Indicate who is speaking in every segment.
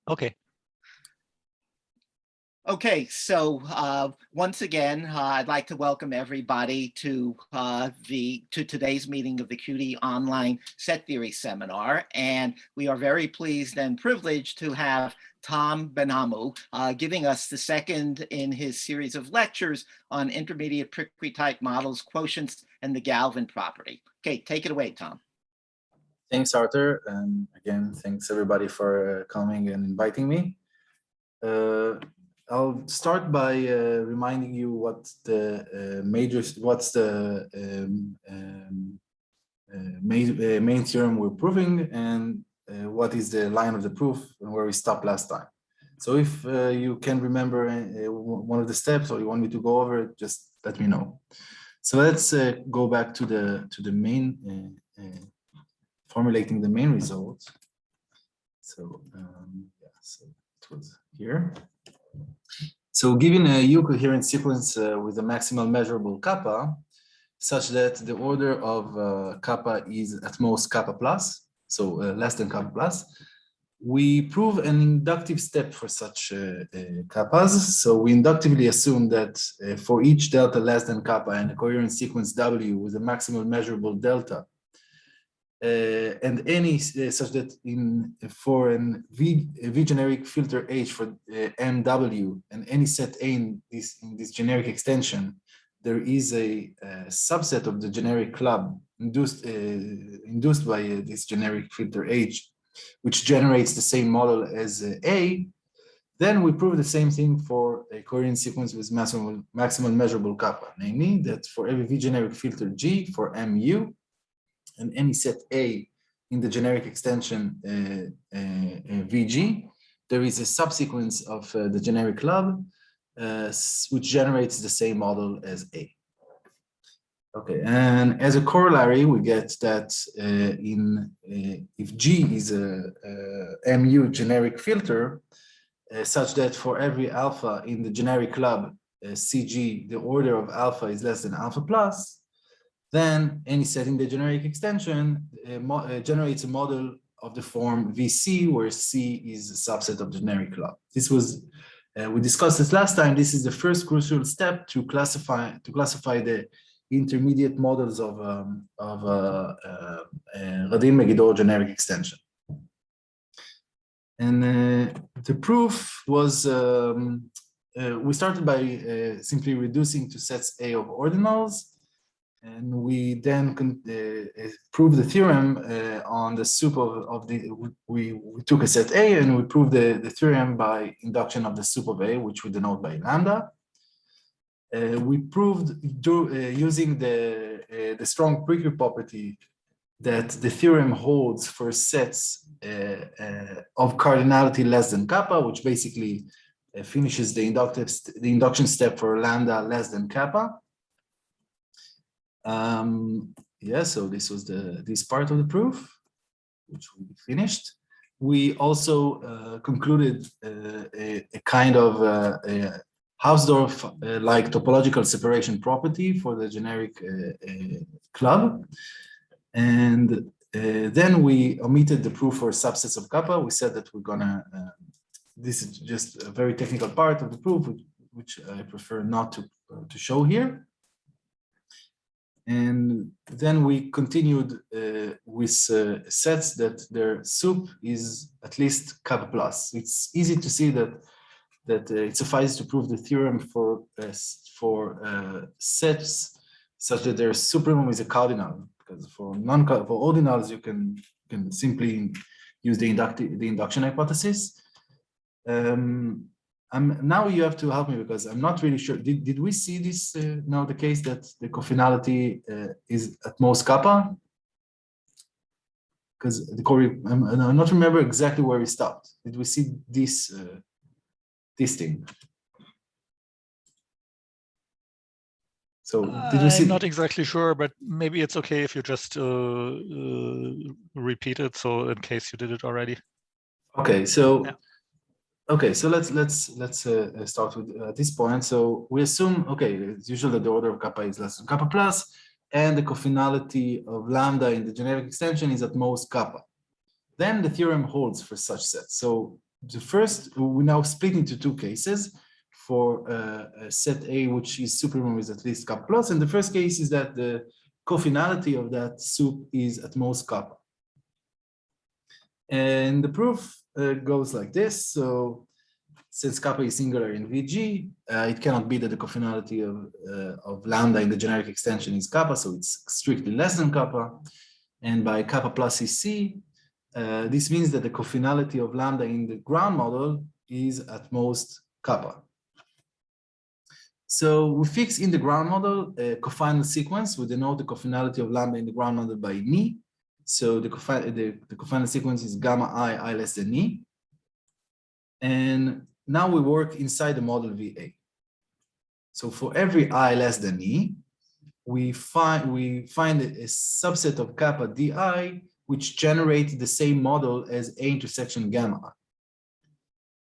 Speaker 1: Okay.
Speaker 2: Okay, so once again, I'd like to welcome everybody to today's meeting of the CUNY online set theory seminar, and we are very pleased and privileged to have Tom Benhamou giving us the second in his series of lectures on intermediate Prikry-type models, quotients, and the Galvin property. Okay, take it away, Tom.
Speaker 3: Thanks, Arthur, and again, thanks everybody for coming and inviting me. I'll start by reminding you what the main theorem we're proving, and what is the line of the proof and where we stopped last time. So if you can remember one of the steps, or you want me to go over it, just let me know. So let's go back to the main formulating the main result. So yeah, so it was here. So given a U-coherent sequence with a maximal measurable kappa, such that the order of kappa is at most kappa plus, so less than kappa plus, we prove an inductive step for such kappas. So we inductively assume that for each delta less than kappa and a coherent sequence W with a maximal measurable delta, and any such that for an V generic filter H for MW and any set A in this generic extension, there is a subset of the generic club induced by this generic filter H, which generates the same model as A. Then we prove the same thing for a coherent sequence with maximal measurable kappa, namely that for every V generic filter G for MU and any set A in the generic extension VG, there is a subsequence of the generic club which generates the same model as A. Okay, and as a corollary, we get that if G is a MU generic filter, such that for every alpha in the generic club CG, the order of alpha is less than alpha plus, then any set in the generic extension generates a model of the form VC, where C is a subset of the generic club. This was we discussed this last time. This is the first crucial step to classify the intermediate models of Radin-Megiddo generic extension. And the proof was we started by simply reducing to sets A of ordinals. And we then proved the theorem on the sup of the, we took a set A and we proved the theorem by induction of the sup of A, which we denote by lambda. We proved using the strong Prikry property that the theorem holds for sets of cardinality less than kappa, which basically finishes the induction step for lambda less than kappa. Yeah, so this was this part of the proof, which we finished. We also concluded a kind of Hausdorff-like topological separation property for the generic club. And then we omitted the proof for subsets of kappa. We said that we're gonna, this is just a very technical part of the proof, which I prefer not to show here. And then we continued with sets that their sup is at least kappa plus. It's easy to see that it suffices to prove the theorem for sets such that their supremum is a cardinal. Because for ordinals you can simply use the induction hypothesis. Now you have to help me because I'm not really sure. Did we see this now the case that the cofinality is at most kappa? Because I'm not remember exactly where we stopped. Did we see this thing? So did we see?
Speaker 1: I'm not exactly sure, but maybe it's okay if you just repeat it. So in case you did it already.
Speaker 3: Okay, so.
Speaker 1: Yeah.
Speaker 3: Okay, so let's start with this point. So we assume, okay, it's usually that the order of kappa is less than kappa plus, and the cofinality of lambda in the generic extension is at most kappa. Then the theorem holds for such sets. So the first, we now split into two cases for a set A, which is supernorm with at least kappa plus. And the first case is that the cofinality of that soup is at most kappa. And the proof goes like this. So since kappa is singular in VG, it cannot be that the cofinality of lambda in the generic extension is kappa, so it's strictly less than kappa. And by kappa plus CC, this means that the cofinality of lambda in the ground model is at most kappa. So we fix in the ground model a cofinal sequence. We denote the cofinality of lambda in the ground model by ni. So the cofinal sequence is gamma I less than ni. And now we work inside the model VA. So for every I less than ni, we find a subset of kappa di which generates the same model as A intersection gamma I.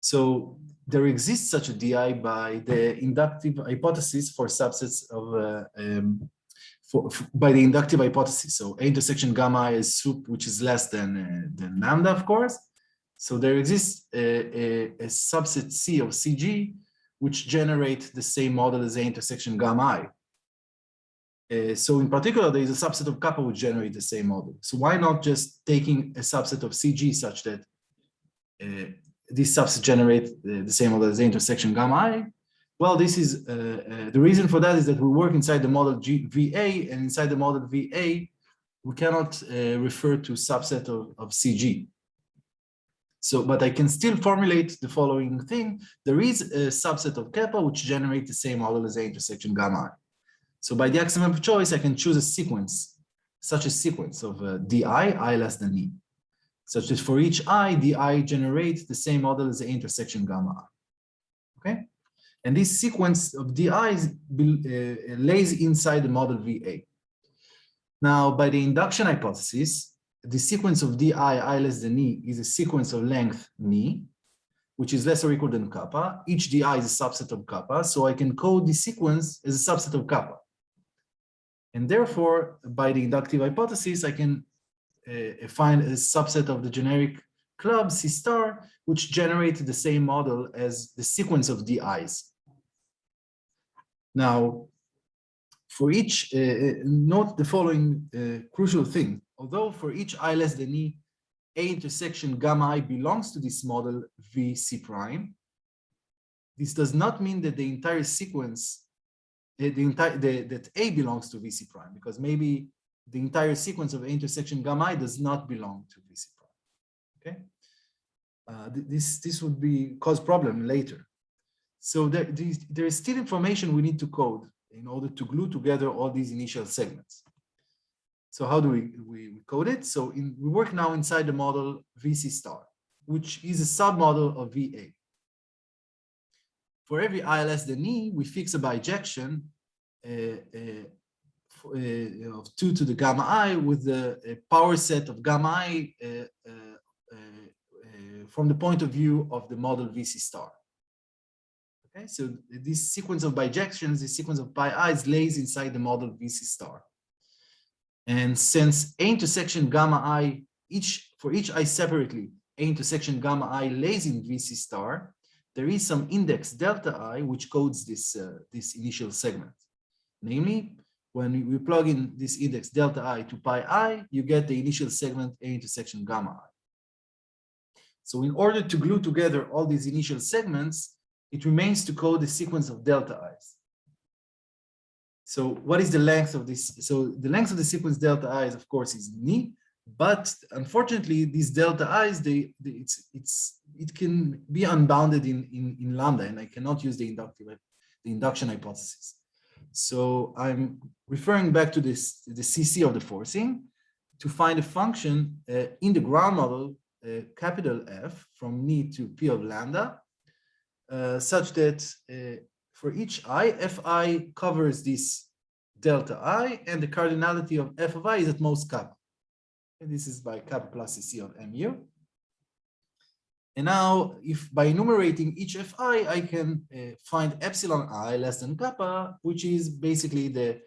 Speaker 3: So there exists such a di by the inductive hypothesis for subsets of by the inductive hypothesis. So A intersection gamma I is soup which is less than lambda, of course. So there exists a subset C of CG which generates the same model as A intersection gamma I. So in particular, there is a subset of kappa which generate the same model. So why not just taking a subset of CG such that this subset generate the same model as the intersection gamma I? Well, this is the reason for that is that we work inside the model VA, and inside the model VA, we cannot refer to subset of CG. So, but I can still formulate the following thing. There is a subset of kappa which generate the same model as the intersection gamma I. So by the axiom of choice, I can choose a sequence, such a sequence of di, I less than e, such that for each I, di generates the same model as the intersection gamma I. Okay? And this sequence of di's lays inside the model VA. Now, by the induction hypothesis, the sequence of di, I less than e is a sequence of length ni, which is less or equal than kappa. Each di is a subset of kappa, so I can code the sequence as a subset of kappa. And therefore, by the inductive hypothesis, I can find a subset of the generic club C star, which generates the same model as the sequence of di's. Now, for each, note the following crucial thing. Although for each I less than e, A intersection gamma I belongs to this model VC prime, this does not mean that the entire sequence that A belongs to VC prime, because maybe the entire sequence of A intersection gamma I does not belong to VC prime. Okay, this would cause problem later. So there is still information we need to code in order to glue together all these initial segments. So how do we code it? So we work now inside the model VC star, which is a submodel of VA. For every I less than e, we fix a bijection of 2 to the gamma I with the power set of gamma I from the point of view of the model VC star. Okay, so this sequence of bijections, this sequence of pi i's lays inside the model VC star. And since A intersection gamma I, for each I separately, A intersection gamma I lays in VC star, there is some index delta I which codes this initial segment. Namely, when we plug in this index delta I to pi I, you get the initial segment A intersection gamma I. So in order to glue together all these initial segments, it remains to code the sequence of delta i's. So what is the length of this? So the length of the sequence delta i's, of course, is ni, but unfortunately, these delta i's, it can be unbounded in lambda, and I cannot use the induction hypothesis. So I'm referring back to the CC of the forcing to find a function in the ground model, capital F, from ni to P of lambda, such that for each I, Fi covers this delta I, and the cardinality of F of I is at most kappa. And this is by kappa plus CC of mu. And now, if by enumerating each Fi, I can find epsilon I less than kappa, which is basically the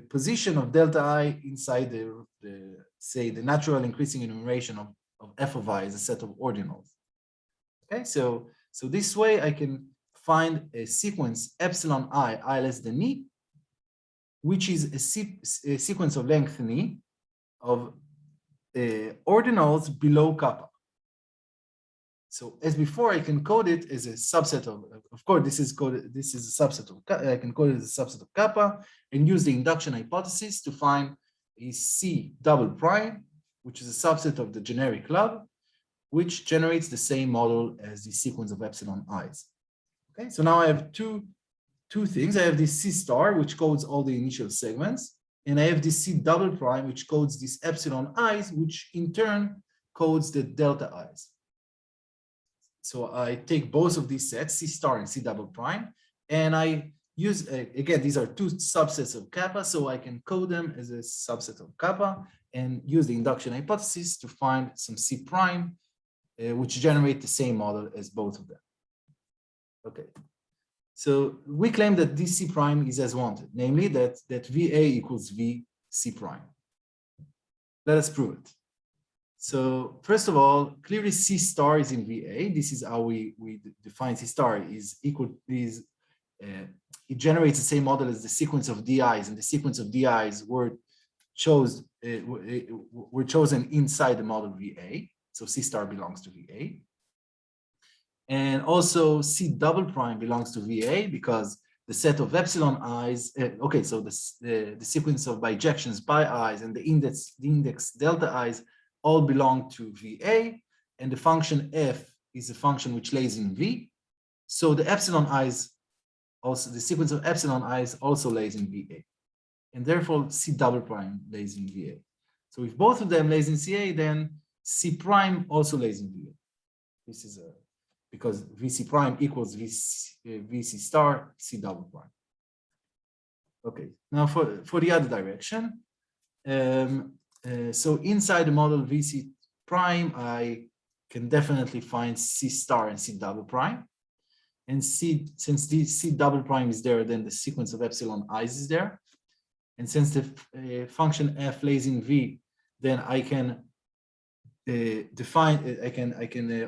Speaker 3: position of delta I inside the natural increasing enumeration of f of I is a set of ordinals. Okay, so this way I can find a sequence epsilon I less than e, which is a sequence of length e of ordinals below kappa. So as before, I can code it as a subset of course, this is a subset of, I can code it as a subset of kappa and use the induction hypothesis to find a C double prime, which is a subset of the generic lab, which generates the same model as the sequence of epsilon i's. Okay, so now I have two things. I have this C star, which codes all the initial segments, and I have this C double prime, which codes this epsilon i's, which in turn codes the delta i's. So I take both of these sets, C star and C double prime, and I use, again, these are two subsets of kappa, so I can code them as a subset of kappa and use the induction hypothesis to find some C prime, which generate the same model as both of them. Okay, so we claim that this C prime is as wanted, namely that VA equals V C prime. Let us prove it. So first of all, clearly C star is in VA. This is how we define C star it generates the same model as the sequence of DIs, and the sequence of DIs were chosen inside the model VA. So C star belongs to VA. And also C double prime belongs to VA because the set of epsilon i's, okay, so the sequence of bijections pi i's and the index delta i's all belong to VA, and the function f is a function which lays in V. So the epsilon i's, also the sequence of epsilon i's also lays in VA, and therefore C double prime lays in VA. So if both of them lays in CA, then C prime also lays in VA. This is because VC prime equals VC star C double prime. Okay, now for the other direction. So inside the model VC prime, I can definitely find C star and C double prime. And since the C double prime is there, then the sequence of epsilon i's is there. And since the function f lays in V, then I can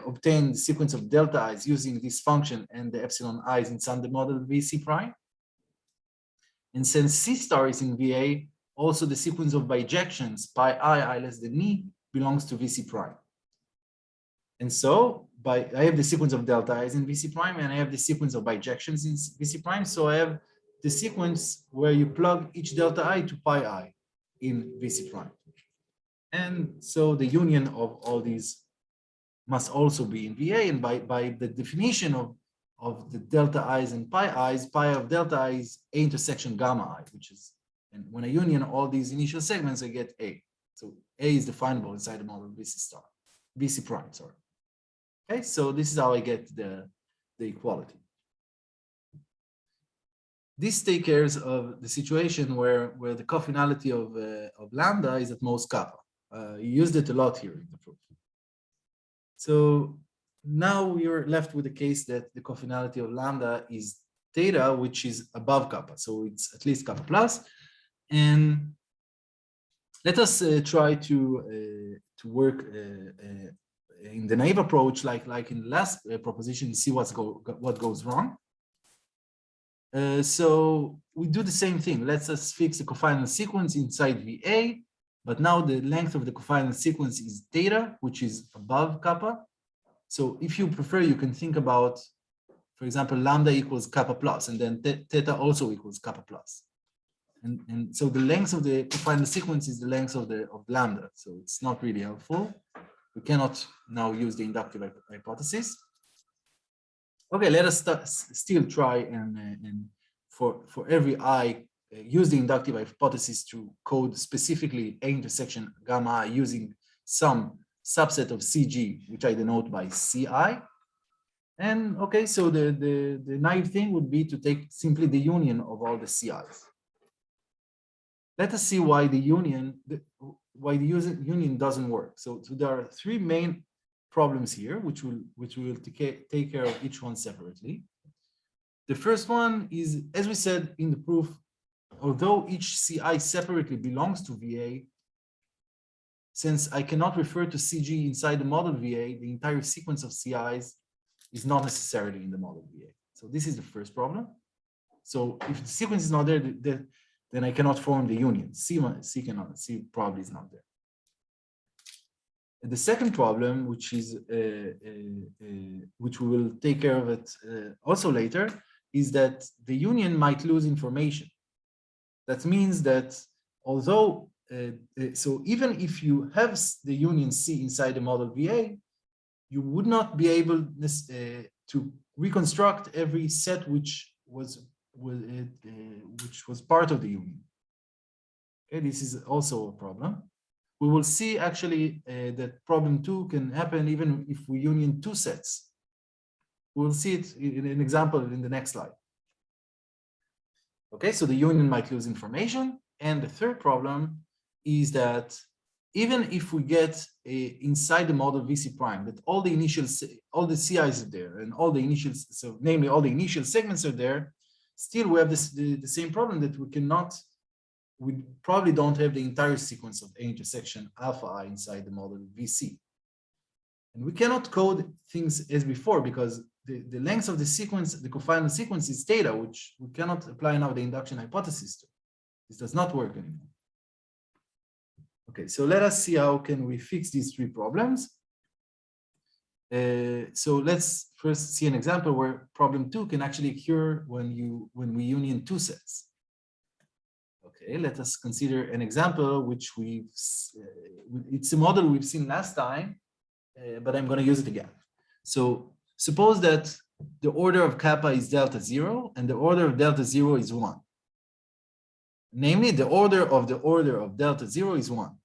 Speaker 3: obtain the sequence of delta i's using this function and the epsilon i's inside the model VC prime. And since C star is in VA, also the sequence of bijections pi I less than e belongs to VC prime. And so I have the sequence of delta i's in VC prime, and I have the sequence of bijections in VC prime. So I have the sequence where you plug each delta I to pi I in VC prime. And so the union of all these must also be in VA, and by the definition of the delta i's and pi i's, pi of delta I is A intersection gamma I, which is, and when I union all these initial segments, I get A. So A is definable inside the model VC prime, sorry. Okay, so this is how I get the equality. This takes care of the situation where the cofinality of lambda is at most kappa. You used it a lot here in the proof. So now we are left with the case that the cofinality of lambda is theta, which is above kappa. So it's at least kappa plus. And let us try to work in the naive approach, like in the last proposition, see what goes wrong. So we do the same thing. Let's just fix the cofinal sequence inside VA, but now the length of the cofinal sequence is theta, which is above kappa. So if you prefer, you can think about, for example, lambda equals kappa plus, and then theta also equals kappa plus. And so the length of the cofinal sequence is the length of lambda. So it's not really helpful. We cannot now use the inductive hypothesis. Okay, let us still try and for every I use the inductive hypothesis to code specifically A intersection gamma I using some subset of CG, which I denote by CI. And okay, so the naive thing would be to take simply the union of all the CIs. Let us see why the union doesn't work. So there are three main problems here, which we will take care of each one separately. The first one is, as we said in the proof, although each CI separately belongs to VA, since I cannot refer to CG inside the model VA, the entire sequence of CIs is not necessarily in the model VA. So this is the first problem. So if the sequence is not there, then I cannot form the union. C probably is not there. The second problem, which we will take care of it also later, is that the union might lose information. That means that although, so even if you have the union C inside the model VA, you would not be able to reconstruct every set which was part of the union. Okay, this is also a problem. We will see actually that problem 2 can happen even if we union 2 sets. We'll see it in an example in the next slide. Okay, so the union might lose information. And the third problem is that even if we get inside the model VC prime, that all the CIs are there and all the initials, so namely all the initial segments are there, still we have the same problem that we probably don't have the entire sequence of A intersection alpha I inside the model VC. And we cannot code things as before because the length of the sequence, the confinement sequence is theta, which we cannot apply now the induction hypothesis to. This does not work anymore. Okay, so let us see how can we fix these 3 problems. So let's first see an example where problem 2 can actually occur when we union 2 sets. Okay, let us consider an example which it's a model we've seen last time, but I'm going to use it again. So suppose that the order of kappa is delta 0 and the order of delta 0 is 1. Namely, the order of delta 0 is 1.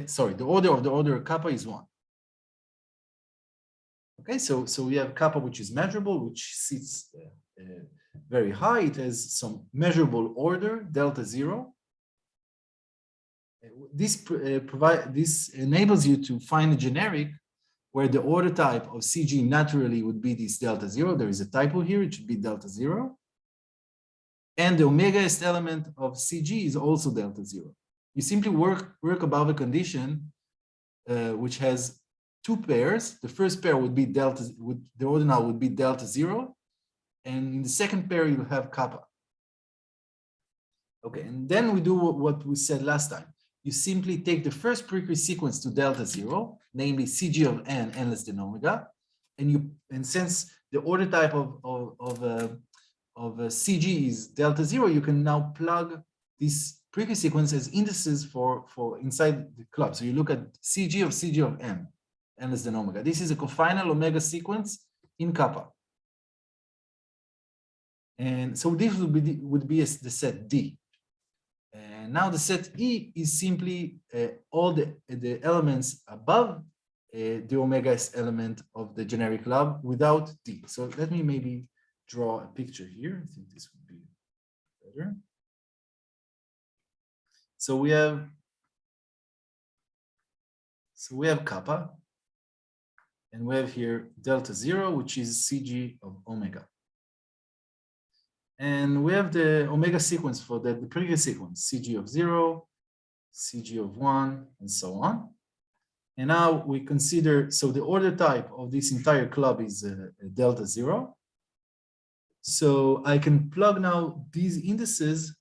Speaker 3: Sorry, the order of kappa is 1. Okay, so we have kappa which is measurable, which sits very high. It has some measurable order, delta 0. This enables you to find a generic where the order type of CG naturally would be this delta 0. There is a typo here, it should be delta 0. And the omega-est element of CG is also delta 0. You simply work above a condition which has 2 pairs. The first pair would be the ordinal would be delta 0. And in the second pair, you have kappa. Okay, and then we do what we said last time. You simply take the first Prikry sequence to delta 0, namely CG of n less than omega, and since the order type of CG is delta 0, you can now plug this Prikry sequence as indices for inside the club. So you look at CG of n less than omega. This is a cofinal omega sequence in kappa. And so this would be the set D. And now the set E is simply all the elements above the omega-est element of the generic club without D. So let me maybe draw a picture here. I think this would be better. So we have kappa, and we have here delta 0, which is CG of omega. And we have the omega sequence for the previous sequence, CG of 0, CG of 1, and so on. And now we consider, so the order type of this entire club is delta 0. So I can plug now these indices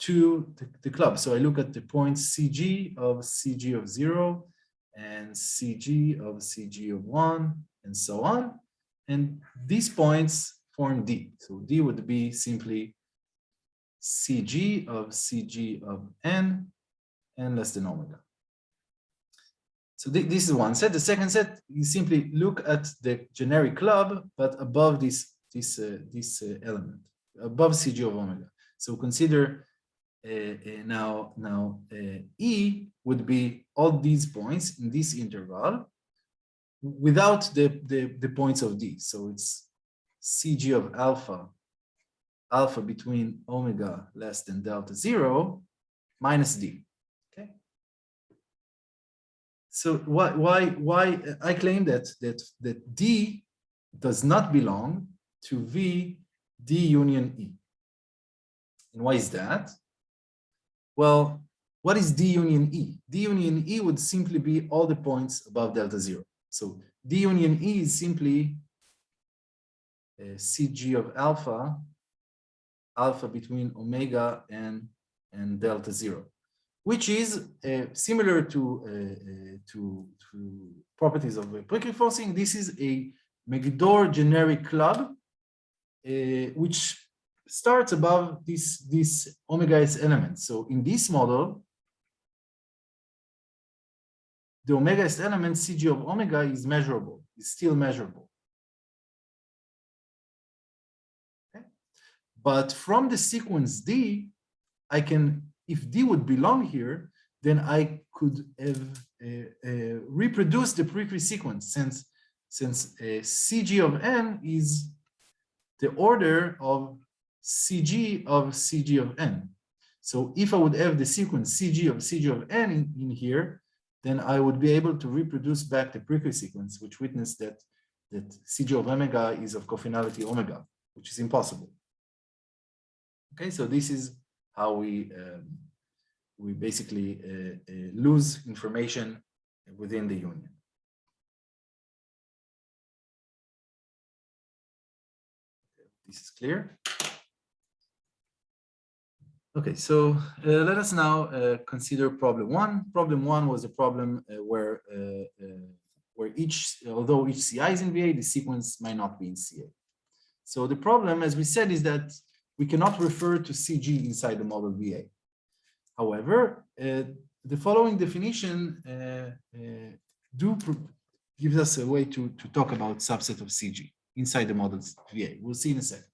Speaker 3: to the club. So I look at the points CG of 0 and CG of 1, and so on. And these points form D. So D would be simply CG of n less than omega. So this is one set. The second set, you simply look at the generic club, but above this element, above CG of omega. So consider now E would be all these points in this interval without the points of D. So it's CG of alpha between omega less than delta 0 minus D. Okay. So why I claim that D does not belong to V D union E. And why is that? Well, What is D union E? D union E would simply be all the points above delta 0. So D union E is simply CG of alpha, alpha between omega and delta 0, which is similar to properties of Prikry forcing. This is a Megidor generic club, which starts above this omega s element. So in this model, the omega s element CG of omega is measurable, is still measurable. Okay. But from the sequence D, I can, if D would belong here, then I could have reproduced the Prikry sequence since CG of n is the order of CG of n. So if I would have the sequence CG of n in here, then I would be able to reproduce back the Prikry sequence, which witnessed that CG of omega is of cofinality omega, which is impossible. Okay, so this is how we basically lose information within the union. This is clear. Okay, so let us now consider problem 1. Problem 1 was a problem where although each CI is in VA, the sequence might not be in CA. So the problem, as we said, is that we cannot refer to CG inside the model VA. However, the following definition gives us a way to talk about subset of CG inside the model's VA. We'll see in a second.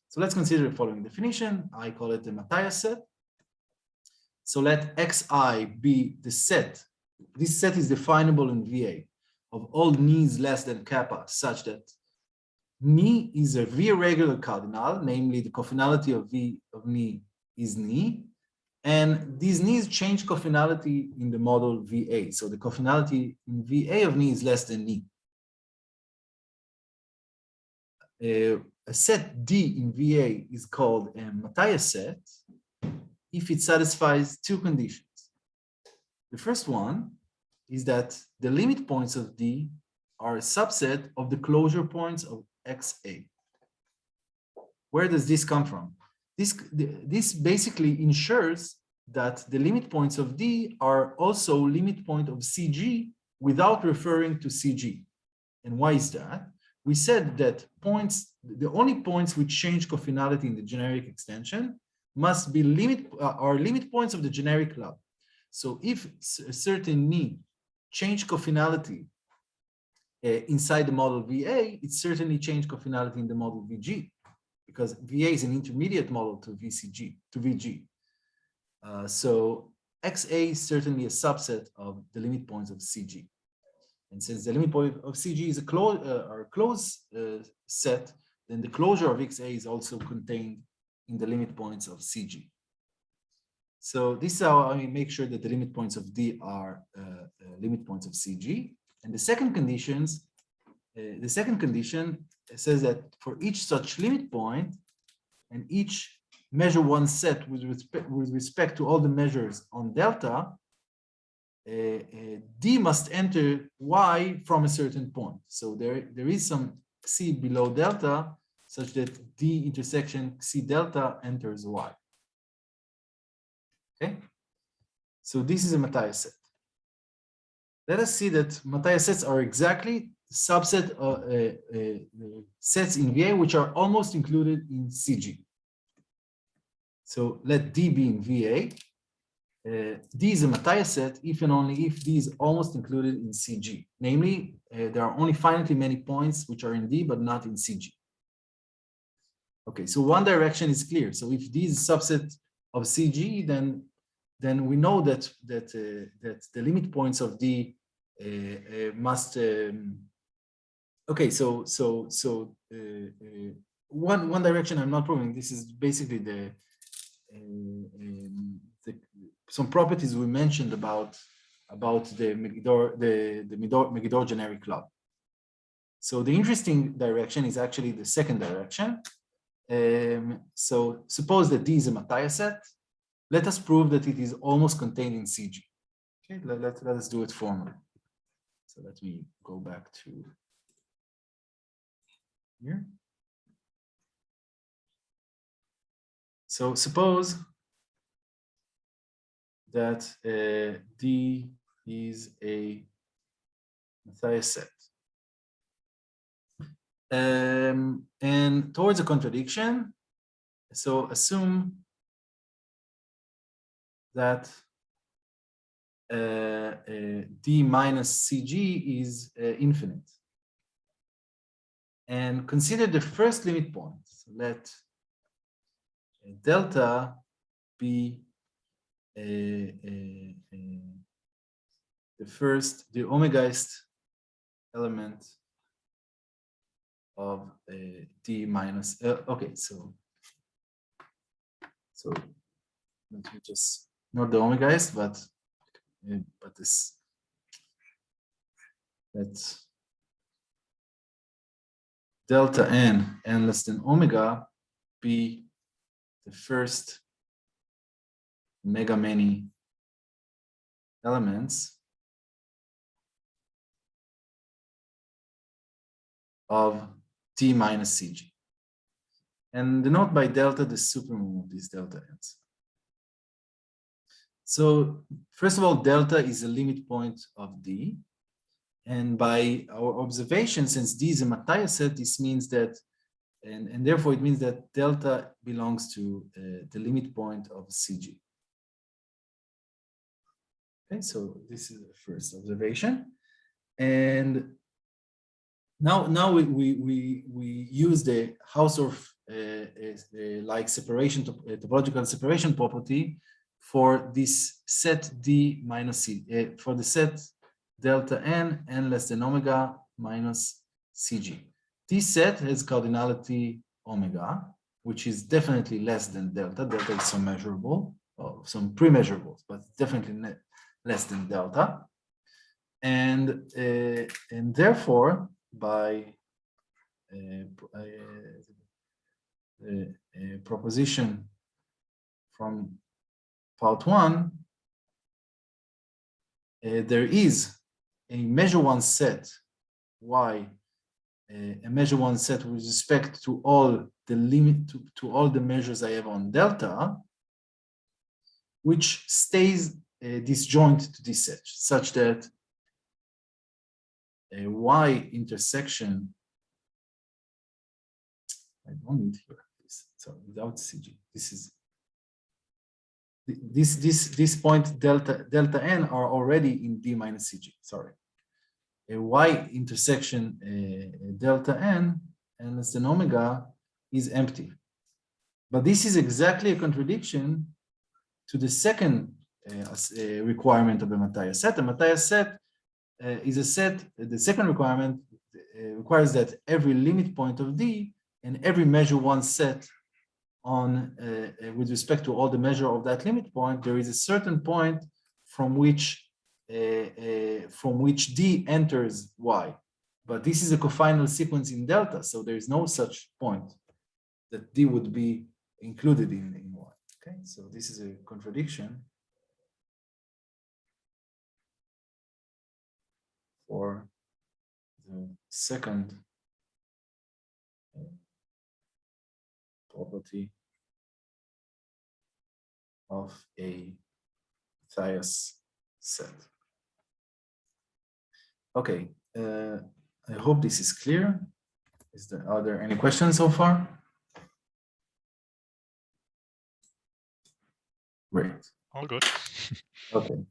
Speaker 3: So let's consider the following definition. I call it the Matthias set. So let Xi be the set. This set is definable in VA of all Nis less than kappa, such that Ni is a V regular cardinal, namely the cofinality of V of Ni is Ni. And these Ni's change cofinality in the model VA. So the cofinality in VA of Ni is less than Ni. A set D in VA is called a Matthias set if it satisfies two conditions. The first one is that the limit points of D are a subset of the closure points of XA. Where does this come from? This basically ensures that the limit points of D are also limit point of CG without referring to CG. And why is that? We said that the only points which change cofinality in the generic extension must be limit points of the generic club. So if a certain Ni change cofinality inside the model VA, it certainly changed cofinality in the model VG, because VA is an intermediate model to VG. So XA is certainly a subset of the limit points of CG. And since the limit point of CG is a closed set, then the closure of XA is also contained in the limit points of CG. So this is how I make sure that the limit points of D are limit points of CG. And the second condition says that for each such limit point and each measure one set with respect to all the measures on delta, D must enter Y from a certain point. So there is some C below delta such that D intersection C delta enters Y. Okay, so this is a Matthias set. Let us see that Matthias sets are exactly subset of sets in VA which are almost included in CG. So let D be in VA. D is a Matthias set if and only if D is almost included in CG. Namely, there are only finitely many points which are in D but not in CG. Okay, so one direction is clear. So if D is a subset of CG, then we know that the limit points of D must. Okay, so one direction I'm not proving. This is basically some properties we mentioned about the Megidor generic club. So the interesting direction is actually the second direction. So suppose that D is a Matthias set, let us prove that it is almost contained in CG. Okay, let us do it formally. So let me go back to here. So suppose that D is a Matthias set. And towards a contradiction, so assume that D minus CG is infinite. And consider the first limit point. So let delta be the omegaist element of D minus, okay, so let me just, not the omegaist, but this, let's delta n less than omega be the first mega many elements of D minus CG. And denote by delta the supremum of these delta n's. So first of all, delta is a limit point of D. And by our observation, since D is a Matthias set, this means that, and therefore it means that delta belongs to the limit point of CG. Okay, so this is the first observation. And now we use the Hausdorff like separation, topological separation property for this set D minus C, for the set delta n less than omega minus CG. This set has cardinality omega, which is definitely less than delta. Delta is some measurable, or some pre-measurables, but definitely less than delta. And therefore, by proposition from part 1, there is a measure one set Y, a measure one set with respect to all the limit to all the measures I have on delta, which stays disjoint to this set, such that a Y intersection, I don't need here this, so without CG, this is this point delta n are already in D minus CG, sorry. A Y intersection delta n and less than omega is empty. But this is exactly a contradiction to the second requirement of a Matthias set. A Matthias set is a set, the second requirement requires that every limit point of D and every measure one set on with respect to all the measure of that limit point, there is a certain point from which D enters Y. But this is a cofinal sequence in delta, so there is no such point that D would be included in Y. Okay, so this is a contradiction for the second property of a Matthias set. Okay, I hope this is clear. Are there any questions so far? Great.
Speaker 1: All good.
Speaker 3: Okay.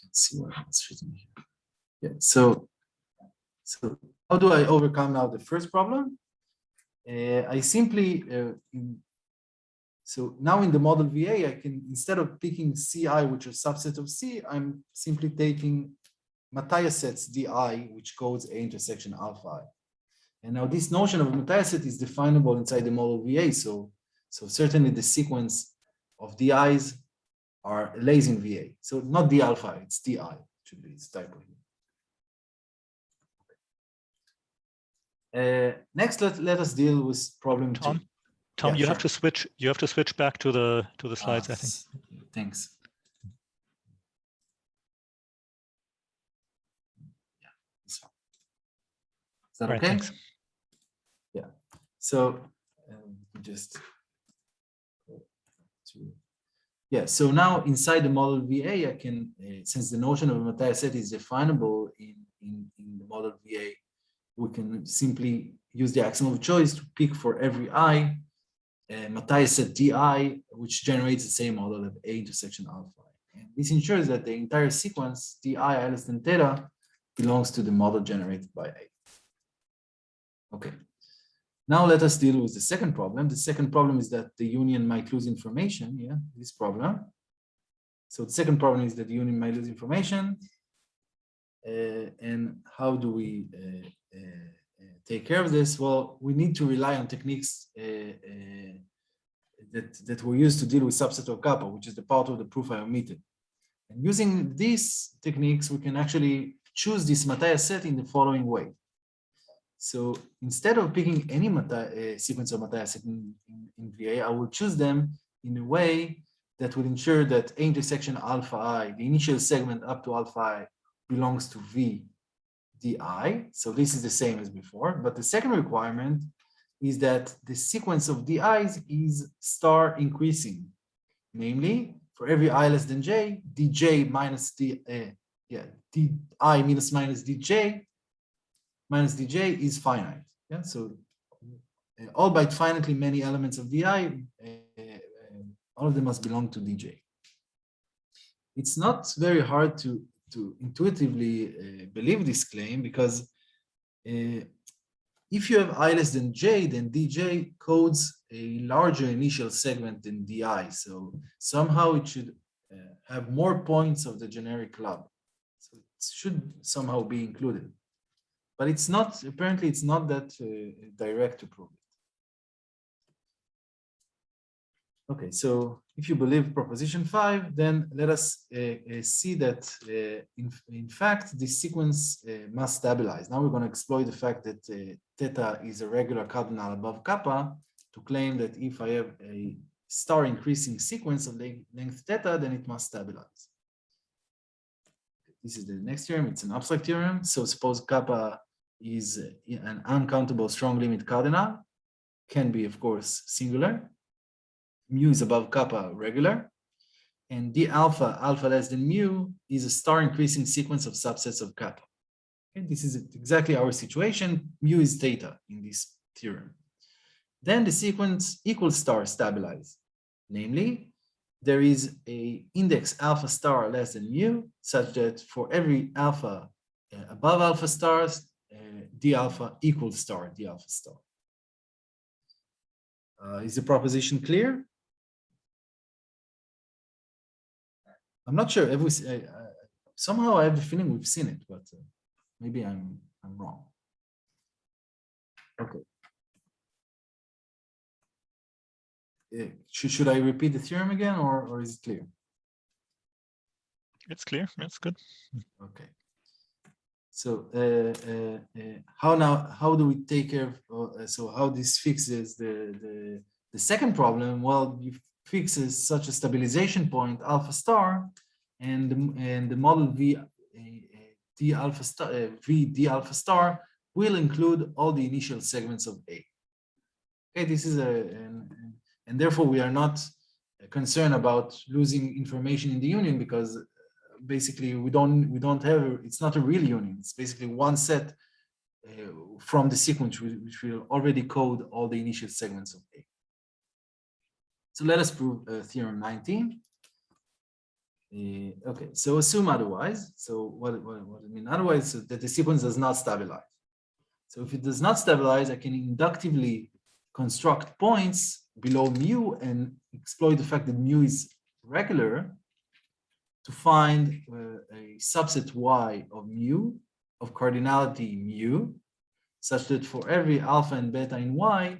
Speaker 3: Let's see what else written here. Yeah. So how do I overcome now the first problem? I simply so now in the model VA, I can, instead of picking CI, which is subset of C, I'm simply taking Matthias sets DI, which codes A intersection alpha I. And now this notion of Matthias set is definable inside the model VA. So certainly the sequence of DIs are lays in VA. So not D alpha, it's DI, should be its typo here. Next, let us deal with problem 2.
Speaker 1: Tom,
Speaker 3: Yeah,
Speaker 1: you
Speaker 3: sure.
Speaker 1: have to switch. You have to switch back to the slides. I think.
Speaker 3: Thanks. Yeah, this one. Is that
Speaker 1: Right,
Speaker 3: okay?
Speaker 1: thanks.
Speaker 3: Yeah. So just yeah. So now inside the model VA, I can since the notion of a Matthias set is definable in the model VA, we can simply use the axiom of choice to pick for every I Matthias set DI, which generates the same model of A intersection alpha. And this ensures that the entire sequence DI I less than theta belongs to the model generated by A. Okay. Now let us deal with the second problem. The second problem is that the union might lose information. Yeah, this problem. So the second problem is that the union might lose information. And how do we take care of this? Well, we need to rely on techniques that were used to deal with subset of kappa, which is the part of the proof I omitted. And using these techniques, we can actually choose this Matthias set in the following way. So instead of picking any sequence of Matthias set in VA, I will choose them in a way that will ensure that A intersection alpha I, the initial segment up to alpha I, belongs to V DI. So this is the same as before. But the second requirement is that the sequence of DIs is star increasing. Namely, for every I less than J, DJ minus DI minus DJ is finite. Yeah, so albeit finitely many elements of DI, all of them must belong to DJ. It's not very hard to intuitively believe this claim because if you have I less than J, then DJ codes a larger initial segment than DI. So somehow it should have more points of the generic club. So it should somehow be included. But it's not, apparently it's not that direct to prove it. Okay, so if you believe proposition 5, then let us see that in fact, this sequence must stabilize. Now we're going to exploit the fact that theta is a regular cardinal above kappa to claim that if I have a star increasing sequence of length theta, then it must stabilize. This is the next theorem. It's an abstract theorem. So suppose kappa is an uncountable strong limit cardinal, can be, of course, singular. Mu is above kappa regular, and d alpha, alpha less than mu, is a star increasing sequence of subsets of kappa. Okay, this is exactly our situation. Mu is theta in this theorem. Then the sequence equals star stabilize. Namely, there is a index alpha star less than mu, such that for every alpha above alpha stars, d alpha equals star, d alpha star. Is the proposition clear? I'm not sure. Somehow I have the feeling we've seen it, but maybe I'm wrong. Okay. Should I repeat the theorem again, or is it clear?
Speaker 1: It's clear. That's good.
Speaker 3: Okay. So how do we take care of? So how this fixes the second problem? Well, you fixes such a stabilization point alpha star, and the model V d alpha star V d alpha star will include all the initial segments of A. Okay, this is and therefore we are not concerned about losing information in the union because basically we don't have it's not a real union. It's basically one set from the sequence which will already code all the initial segments of A. So let us prove theorem 19. Okay, so assume otherwise. So what I mean otherwise is that the sequence does not stabilize. So if it does not stabilize, I can inductively construct points below mu and exploit the fact that mu is regular to find a subset Y of mu, of cardinality mu, such that for every alpha and beta in Y,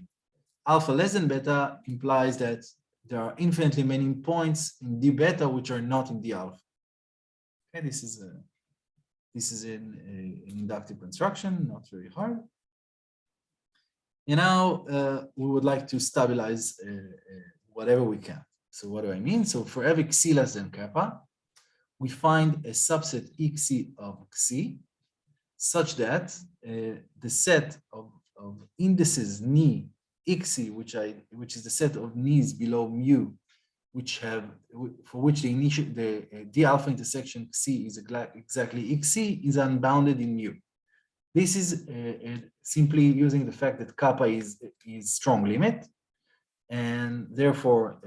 Speaker 3: alpha less than beta implies that there are infinitely many points in d beta which are not in d alpha. Okay, this is an inductive construction, not very hard. And now we would like to stabilize whatever we can. So what do I mean? So for every xc less than kappa, we find a subset xc of xc such that the set of indices ni xc, which is the set of ni's below mu, for which the d alpha intersection c is exactly xc, is unbounded in mu. This is simply using the fact that kappa is strong limit, and therefore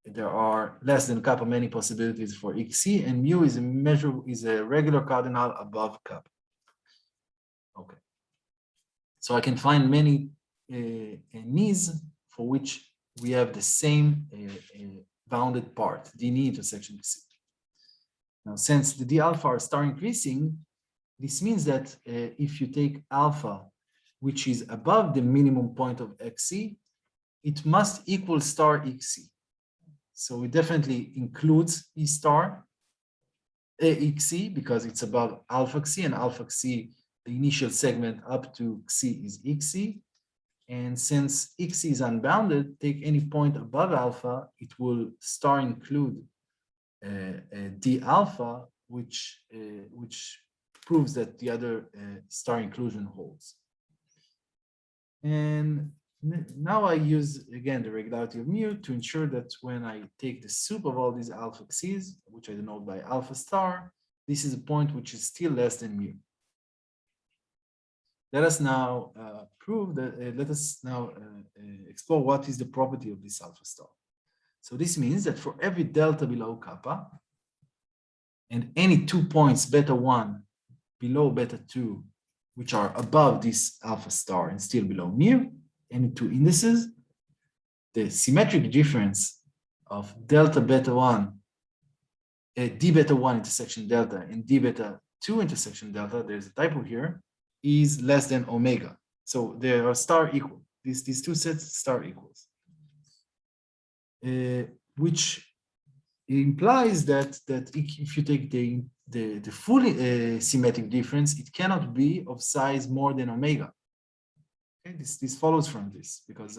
Speaker 3: there are less than kappa many possibilities for xc, and mu is a regular cardinal above kappa. Okay, so I can find many ni's for which we have the same bounded part, d ni intersection c. Now, since the d alpha are star increasing, this means that if you take alpha, which is above the minimum point of xc, it must equal star xc. So it definitely includes e star xc because it's above alpha xc, and alpha xc, the initial segment up to xc is xc. And since xc is unbounded, take any point above alpha, it will star include d alpha, which proves that the other star inclusion holds. And now I use again the regularity of mu to ensure that when I take the soup of all these alpha x's, which I denote by alpha star, this is a point which is still less than mu. Let us now prove that. Let us now explore what is the property of this alpha star. So this means that for every delta below kappa, and any 2 points beta 1 below beta 2, which are above this alpha star and still below mu, any 2 indices, the symmetric difference of delta beta 1, d beta 1 intersection delta, and d beta 2 intersection delta, there's a typo here, is less than omega. So they are star equal. These two sets star equals, which implies that if you take the fully symmetric difference, it cannot be of size more than omega. Okay, this follows from this because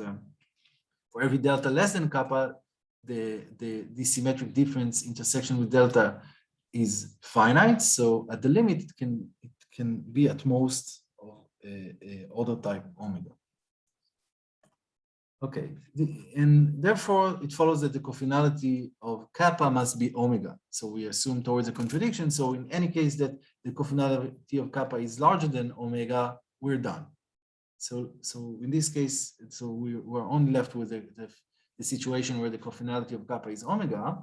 Speaker 3: for every delta less than kappa, the symmetric difference intersection with delta is finite. So at the limit, it can be at most of order type omega. Okay, and therefore it follows that the cofinality of kappa must be omega. So we assume towards a contradiction. So in any case that the cofinality of kappa is larger than omega, we're done. So in this case, so we're only left with the situation where the cofinality of kappa is omega,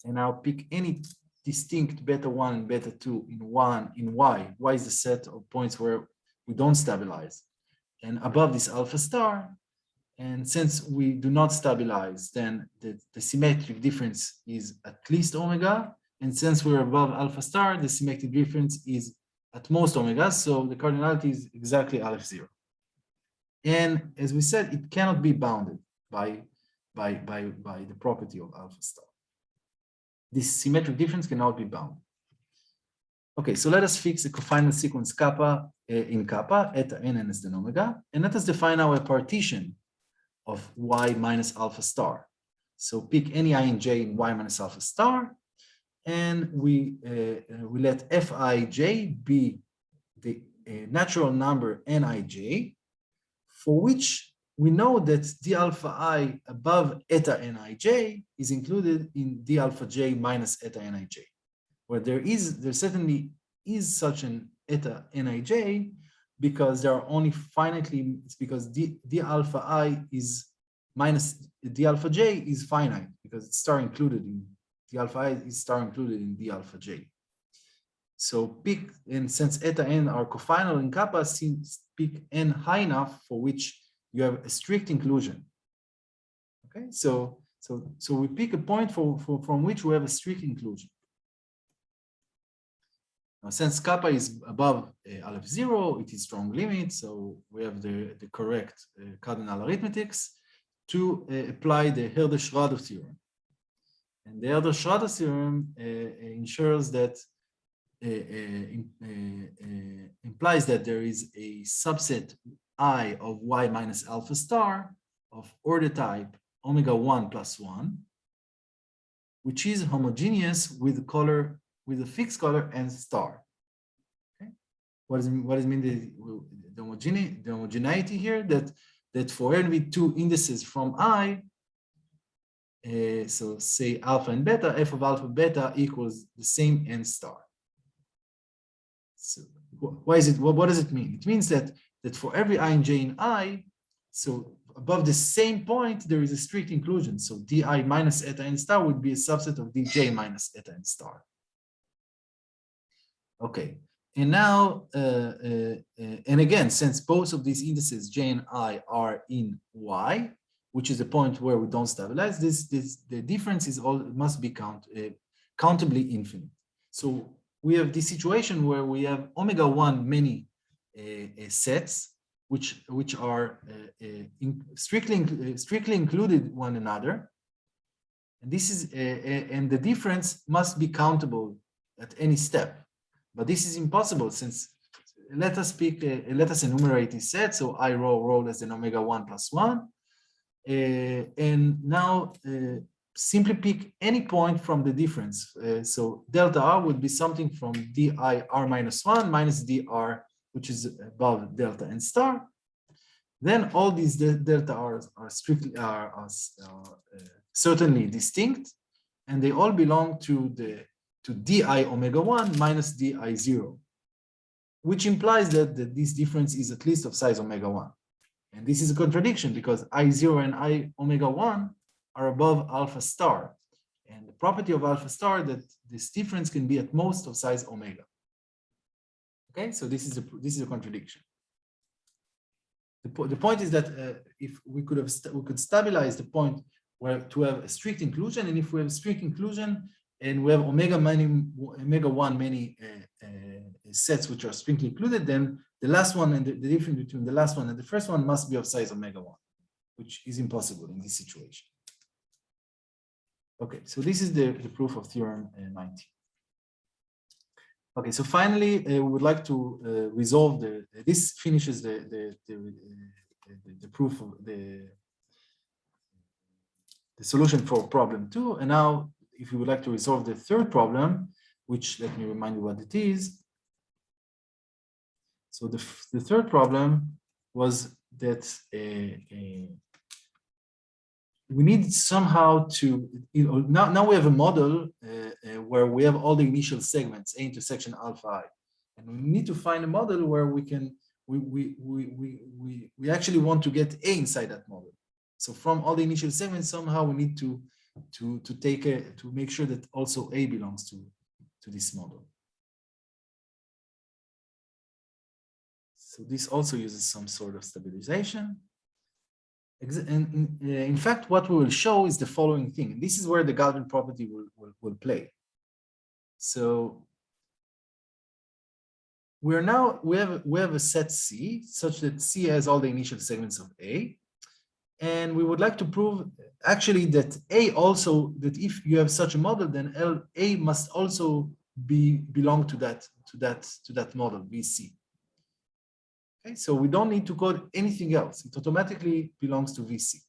Speaker 3: and I'll pick any distinct beta 1 and beta 2 in y. Y is the set of points where we don't stabilize, and above this alpha star. And since we do not stabilize, then the symmetric difference is at least omega. And since we're above alpha star, the symmetric difference is at most omega. So the cardinality is exactly Aleph 0. And as we said, it cannot be bounded by the property of alpha star. This symmetric difference cannot be bounded. Okay, so let us fix the cofinal sequence kappa in kappa, eta n and less than omega. And let us define now a partition of y minus alpha star. So pick any I and j in y minus alpha star, and we let fij be the natural number nij, for which we know that d alpha I above eta nij is included in d alpha j minus eta nij, where there certainly is such an eta nij, because there are only finitely, it's because d alpha I is minus d alpha j is finite because it's star included in d alpha I is star included in d alpha j. So pick, and since eta n are cofinal in kappa, pick n high enough for which you have a strict inclusion. Okay, so we pick a point from which we have a strict inclusion. Now, since kappa is above Aleph 0, it is strong limit, so we have the correct cardinal arithmetics to apply the Herder-Schroeder theorem. And the Herder-Schroeder theorem ensures that implies that there is a subset I of y minus alpha star of order type omega 1 plus 1, which is homogeneous with the color, with a fixed color and star. Okay. What does it mean the homogeneity here? That for every two indices from I, so say alpha and beta, f of alpha beta equals the same n star. So why is it? What does it mean? It means that for every I and j in I, so above the same point there is a strict inclusion. So di minus eta n star would be a subset of dj minus eta n star. Okay, and now and again, since both of these indices j and I are in y, which is a point where we don't stabilize, the difference is must be countably infinite. So we have this situation where we have omega 1 many sets which are strictly included one another, and this is and the difference must be countable at any step. But this is impossible, since let us enumerate this set. So I roll less than omega 1 plus 1. And now simply pick any point from the difference. So delta R would be something from di r minus 1 minus dr, which is above delta n star. Then all these delta r's are certainly distinct, and they all belong to di omega 1 minus di 0, which implies that this difference is at least of size omega 1. And this is a contradiction, because I0 and I omega 1 are above alpha star. And the property of alpha star that this difference can be at most of size omega. Okay, so this is a contradiction. The point is that if we could stabilize the point where to have a strict inclusion, and if we have strict inclusion and we have omega 1 many sets which are strictly included, then the last one and the difference between the last one and the first one must be of size omega 1, which is impossible in this situation. Okay, so this is the proof of theorem 19. Okay, so finally, we would like to resolve this finishes the proof of the solution for problem 2. And now, if you would like to resolve the third problem, which, let me remind you what it is. So the third problem was that we need somehow to, now we have a model where we have all the initial segments, A intersection alpha I, and we need to find a model where we can, we actually want to get A inside that model. So from all the initial segments, somehow we need to make sure that also A belongs to this model. So this also uses some sort of stabilization. And in fact, what we will show is the following thing. And this is where the Galvin property will play. So we have a set C such that C has all the initial segments of A. And we would like to prove actually that A also, that if you have such a model, then A must also belong to that model, VC. Okay, so we don't need to code anything else. It automatically belongs to VC.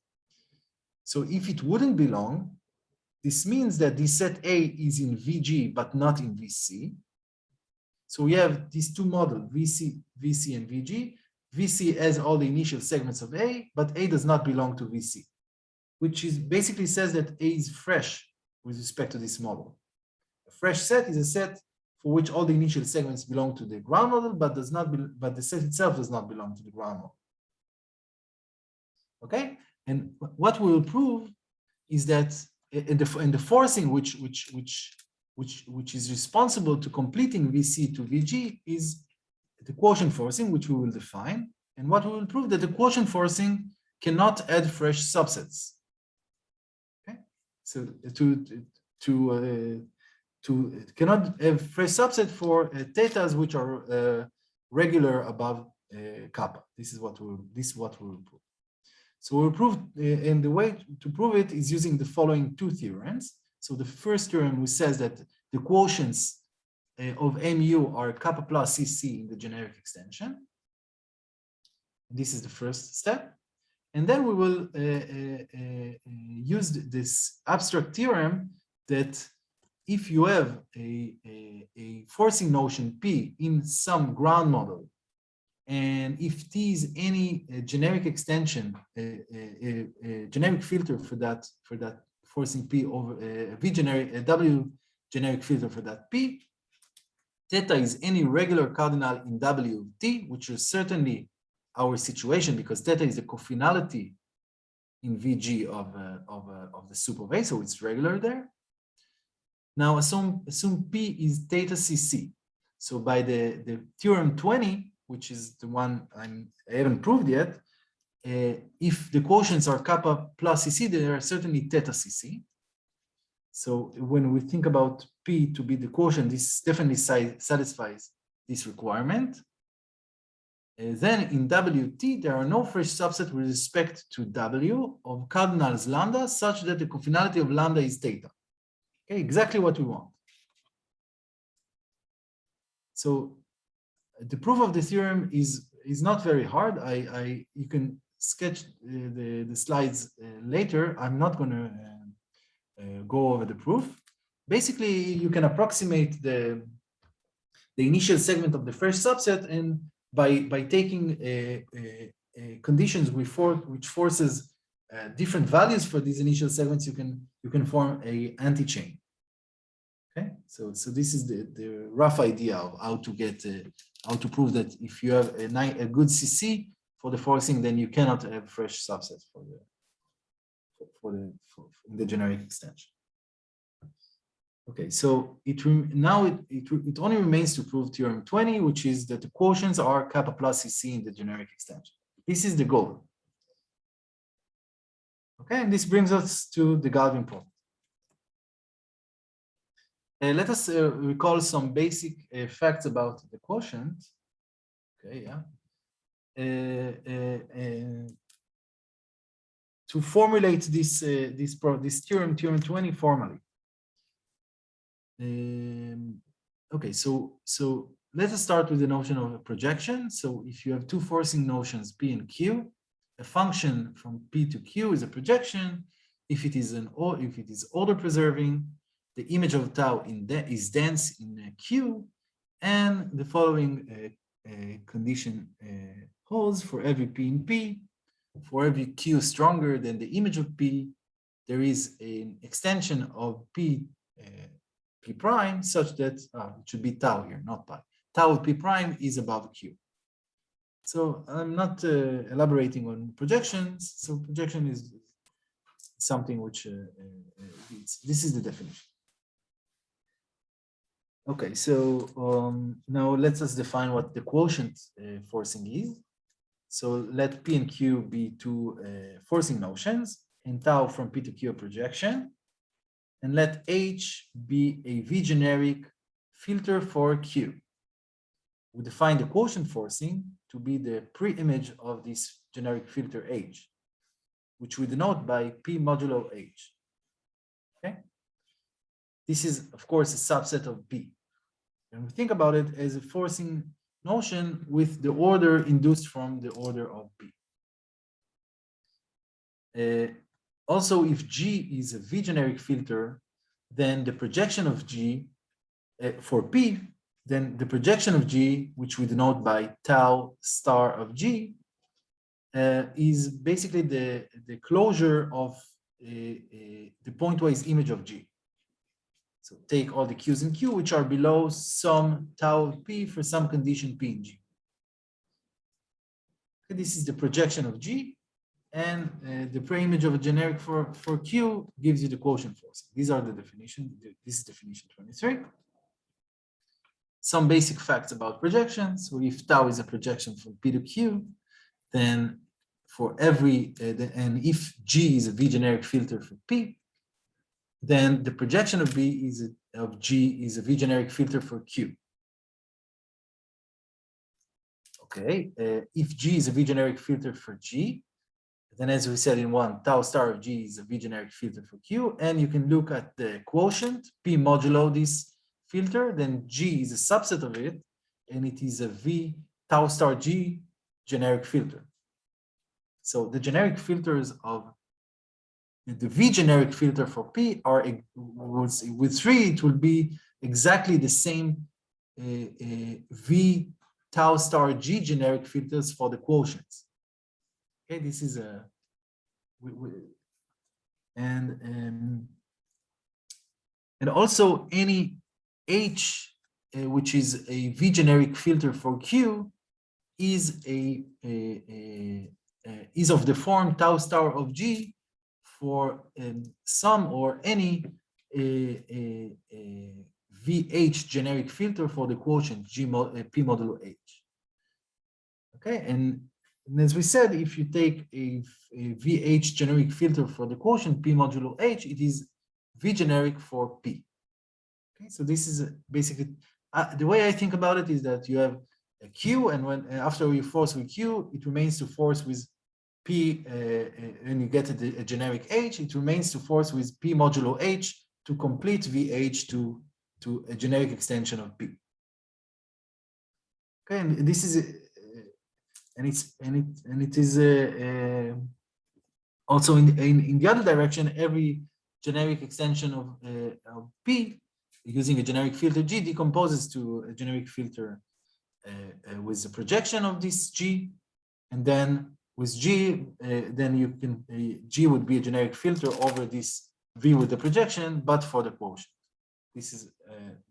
Speaker 3: So if it wouldn't belong, this means that this set A is in VG, but not in VC. So we have these two models, VC and VG. VC has all the initial segments of A, but A does not belong to VC, which is basically says that A is fresh with respect to this model. A fresh set is a set for which all the initial segments belong to the ground model, but the set itself does not belong to the ground model. Okay, and what we will prove is that in the forcing which is responsible to completing VC to VG is the quotient forcing, which we will define. And what we will prove that the quotient forcing cannot add fresh subsets. Okay, so cannot have fresh subset for thetas which are regular above kappa. This is what we will prove. So we'll prove, and the way to prove it is using the following two theorems. So the first theorem, which says that the quotients of mu are kappa plus CC in the generic extension. This is the first step. And then we will use this abstract theorem that if you have a forcing notion P in some ground model, and if T is any generic extension, generic filter for that forcing P over a W generic filter for that P, theta is any regular cardinal in W of T, which is certainly our situation because theta is the cofinality in VG of the sup of A, so it's regular there. Now assume P is theta CC. So by the theorem 20, which is the one I haven't proved yet, if the quotients are kappa plus CC, they are certainly theta CC. So when we think about P to be the quotient, this definitely satisfies this requirement. Then in WT, there are no fresh subsets with respect to W of cardinals lambda such that the cofinality of lambda is theta. Okay, exactly what we want. So the proof of the theorem is not very hard. You can sketch the slides later. I'm not going to go over the proof. Basically, you can approximate the initial segment of the first subset, and by taking conditions which forces different values for these initial segments, you can form a anti-chain. Okay, so this is the rough idea of how to get how to prove that if you have a good CC for the forcing, then you cannot have fresh subsets in the generic extension. Okay, so it only remains to prove theorem 20, which is that the quotients are kappa plus CC in the generic extension. This is the goal. Okay, and this brings us to the Galvin problem. Let us recall some basic facts about the quotient. Okay, yeah. To formulate this theorem 20 formally. Okay, so let us start with the notion of a projection. So if you have two forcing notions P and Q, a function from P to Q is a projection. If it is order preserving, the image of tau is dense in Q, and the following condition holds for every P in P. For every Q stronger than the image of P, there is an extension of P prime such that it should be tau here, not pi. Tau of P prime is above Q. So I'm not elaborating on projections. So projection is something which this is the definition. Okay, so now let us define what the quotient forcing is. So let P and Q be two forcing notions, and tau from P to Q a projection, and let H be a V generic filter for Q. We define the quotient forcing to be the pre-image of this generic filter H, which we denote by P modulo H. Okay? This is, of course, a subset of P. And we think about it as a forcing notion with the order induced from the order of P. Also, if G is a V generic filter, then the projection of G for P, then the projection of G, which we denote by tau star of G, is basically the closure of the pointwise image of G. So take all the Q's in Q, which are below some tau of P for some condition P in G. Okay, this is the projection of G, and the pre-image of a generic for Q gives you the quotient forcing. These are the definition. This is definition 23. Some basic facts about projections. So if tau is a projection from P to Q, then for every, and if G is a V generic filter for P, then the projection of G is a V generic filter for Q. Okay, if G is a V generic filter for G, then as we said in one, tau star of G is a V generic filter for Q, and you can look at the quotient, P modulo this filter, then G is a subset of it, and it is a V tau star G generic filter. So the generic filters of the V generic filter for P are with 3, it will be exactly the same V tau star G generic filters for the quotients. Okay, this is a and also any H which is a V generic filter for Q is is of the form tau star of G for some or any VH generic filter for the quotient P modulo H. Okay, and as we said, if you take a VH generic filter for the quotient P modulo H, it is V generic for P. Okay, so this is basically the way I think about it is that you have a Q, and when after you force with Q, it remains to force with P, and you get a generic H, it remains to force with P modulo H to complete VH to a generic extension of P. Okay, and this is it is also in the other direction. Every generic extension of P using a generic filter G decomposes to a generic filter with the projection of this G, and then with G, then you can G would be a generic filter over this V with the projection, but for the quotient. This is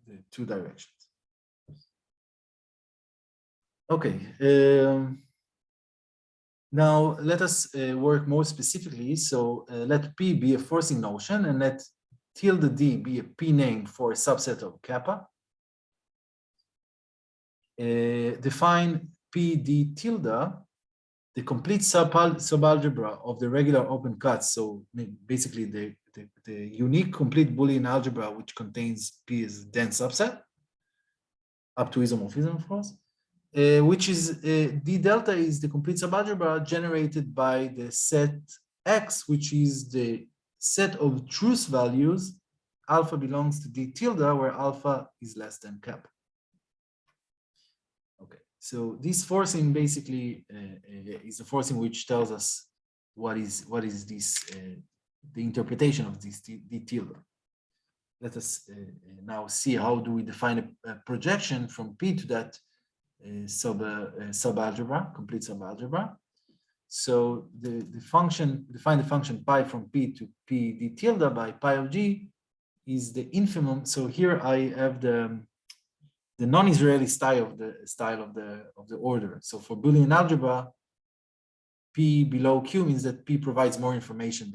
Speaker 3: the two directions. Okay. Now let us work more specifically. So let P be a forcing notion, and let tilde D be a P name for a subset of kappa. Define P D tilde, the complete subalgebra of the regular open cuts. So basically the unique complete Boolean algebra which contains P as a dense subset, up to isomorphism, of course. Which is D delta is the complete subalgebra generated by the set X, which is the set of truth values. Alpha belongs to D tilde, where alpha is less than kappa. Okay, so this forcing basically is the forcing which tells us what is this the interpretation of this D tilde. Let us now see how do we define a projection from P to that subalgebra, complete subalgebra. So define the function pi from P to P D tilde by pi of G is the infimum. So here I have the non-Israeli style of the order. So for Boolean algebra, P below Q means that P provides more information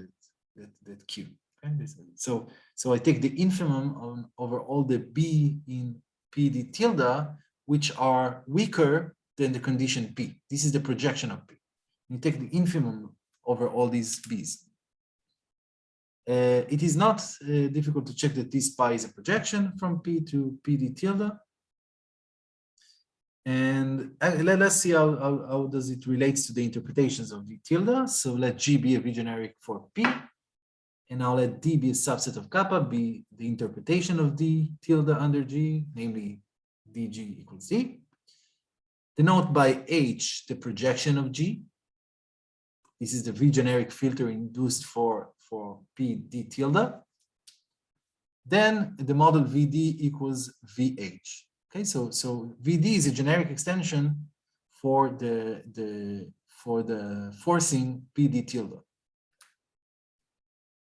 Speaker 3: than Q. Okay? So I take the infimum over all the B in P D tilde, which are weaker than the condition P. This is the projection of P. You take the infimum over all these B's. It is not difficult to check that this pi is a projection from P to P D tilde. And let's see how does it relates to the interpretations of D tilde. So let G be a V generic for P, and I'll let D be a subset of kappa, be the interpretation of D tilde under G, namely dg equals D. Denote by H the projection of G. This is the V generic filter induced for P D tilde. Then the model VD equals VH. Okay, so VD is a generic extension for the forcing P D tilde.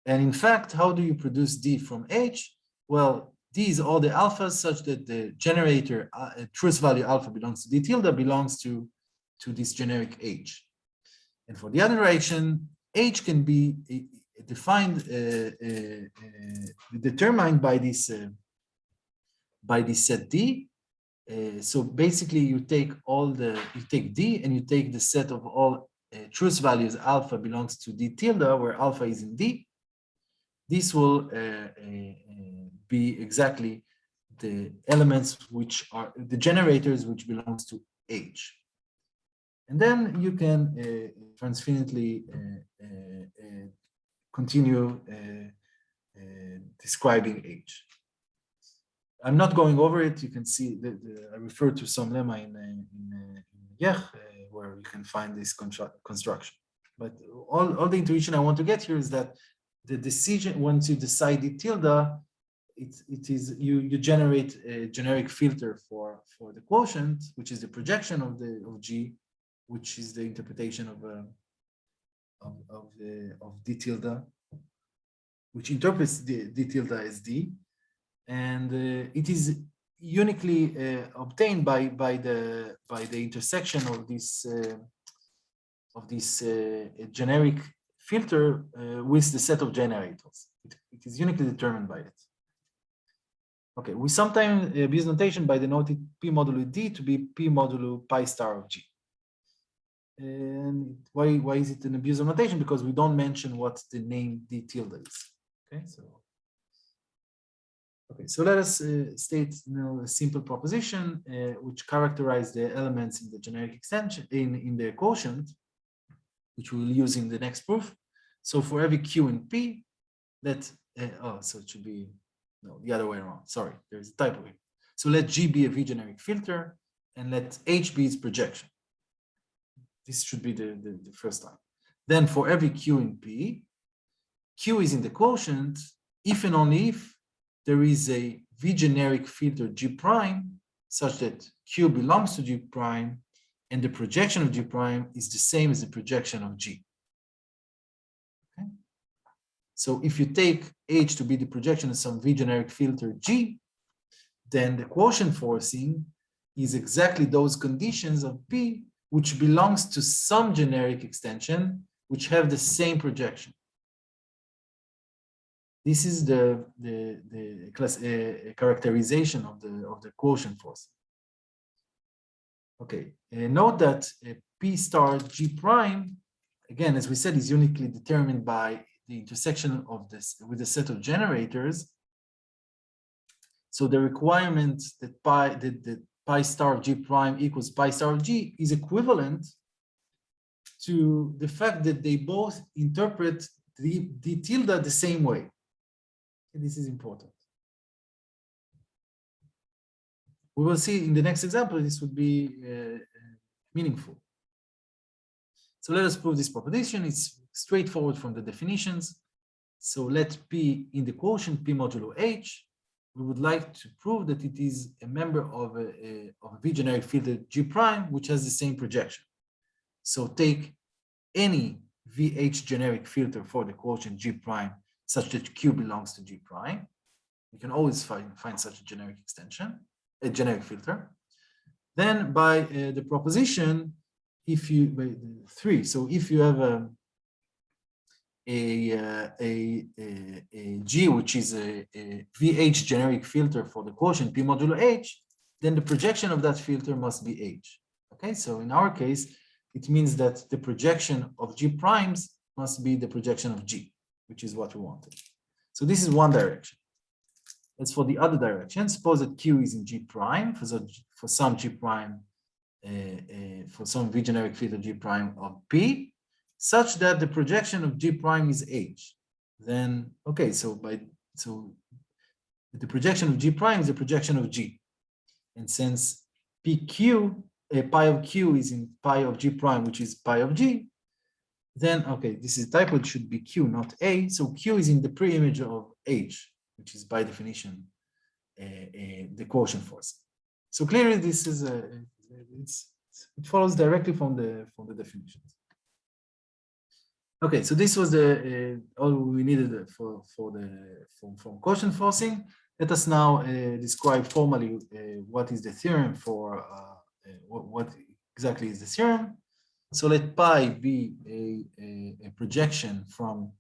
Speaker 3: And in fact, how do you produce D from H? Well, D is all the alphas such that the generator truth value alpha belongs to D tilde belongs to this generic H. And for the other direction, H can be defined, determined by this set D. So basically, you take D and you take the set of all truth values alpha belongs to D tilde, where alpha is in D. This will be exactly the elements which are the generators which belongs to H. And then you can transfinitely continue describing H. I'm not going over it. You can see that I refer to some lemma in Yech, where you can find this construction. But all the intuition I want to get here is that the decision, once you decide the tilde, it is you generate a generic filter for the quotient, which is the projection of G, which is the interpretation of D tilde, which interprets D tilde as D, and it is uniquely obtained by the intersection of this generic filter with the set of generators. It is uniquely determined by it. Okay, we sometimes abuse notation by denoting P modulo D to be P modulo pi star of G. And why is it an abuse of notation? Because we don't mention what the name D tilde is. Okay, so let us state a simple proposition which characterize the elements in the generic extension in the quotient, which we will use in the next proof. So for every Q in P, so it should be, no, the other way around. Sorry, there's a typo here. So let G be a V generic filter and let H be its projection. This should be the first time. Then for every Q in P, Q is in the quotient if and only if there is a V generic filter G prime such that Q belongs to G prime and the projection of G prime is the same as the projection of G. Okay? So if you take H to be the projection of some V generic filter G, then the quotient forcing is exactly those conditions of P which belongs to some generic extension which have the same projection. This is the characterization of the quotient forcing. Okay, note that P star G prime, again, as we said, is uniquely determined by the intersection of this with the set of generators. So the requirement that pi star of G prime equals pi star of G is equivalent to the fact that they both interpret the tilde the same way. And this is important. We will see in the next example, this would be meaningful. So let us prove this proposition. It's straightforward from the definitions. So let P in the quotient P modulo H. We would like to prove that it is a member of a V generic filter G prime, which has the same projection. So take any VH generic filter for the quotient G prime such that Q belongs to G prime. You can always find such a generic extension, a generic filter. Then by the proposition, if you so if you have a G which is a VH generic filter for the quotient P modulo H, then the projection of that filter must be H. Okay, so in our case, it means that the projection of G primes must be the projection of G, which is what we wanted. So this is one direction. As for the other direction, suppose that Q is in G prime for some G prime, for some V generic filter G prime of P, such that the projection of G prime is H. Then, okay, so the projection of G prime is the projection of G. And since PQ, pi of Q is in pi of G prime, which is pi of G, then, okay, this is typo, it should be Q, not A. So Q is in the pre-image of H, which is by definition the quotient force. So clearly this is it follows directly from the definitions. Okay, so this was all we needed from quotient forcing. Let us now describe formally what is the theorem for what exactly is the theorem. So let pi be a projection from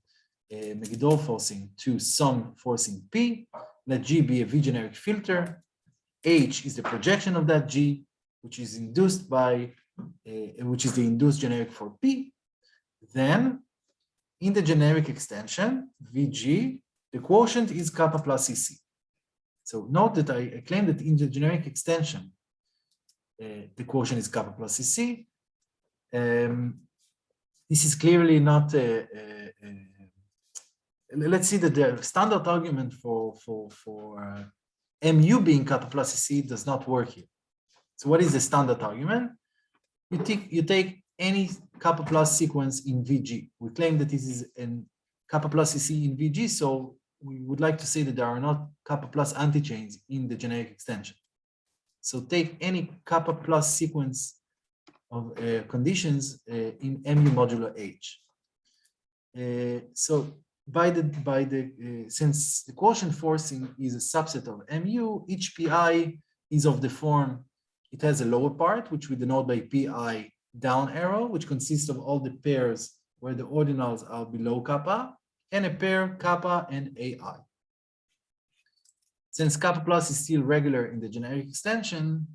Speaker 3: Megiddo forcing to some forcing P. Let G be a V generic filter. H is the projection of that G, which is induced by, which is the induced generic for P. Then, in the generic extension, VG, the quotient is kappa plus CC. So note that I claim that in the generic extension, the quotient is kappa plus CC. This is clearly not let's see that the standard argument for mu being kappa plus CC does not work here. So what is the standard argument? You take any kappa plus sequence in VG. We claim that this is an kappa plus CC in VG, so we would like to say that there are not kappa plus antichains in the generic extension. So take any kappa plus sequence of conditions in mu modulo H. So since the quotient forcing is a subset of mu, each pi is of the form, it has a lower part, which we denote by pi down arrow, which consists of all the pairs where the ordinals are below kappa, and a pair kappa and ai. Since kappa plus is still regular in the generic extension,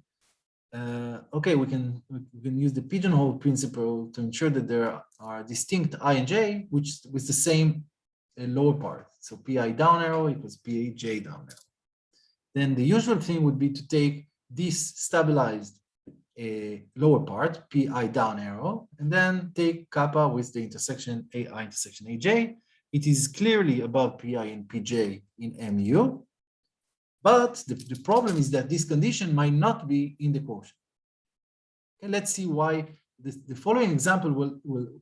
Speaker 3: okay, we can use the pigeonhole principle to ensure that there are distinct I and j, which with the same lower part. So pi down arrow equals pij down arrow. Then the usual thing would be to take this stabilized lower part, pi down arrow, and then take kappa with the intersection ai intersection aj. It is clearly above pi and pj in mu. But the problem is that this condition might not be in the quotient. Okay, let's see why. The following example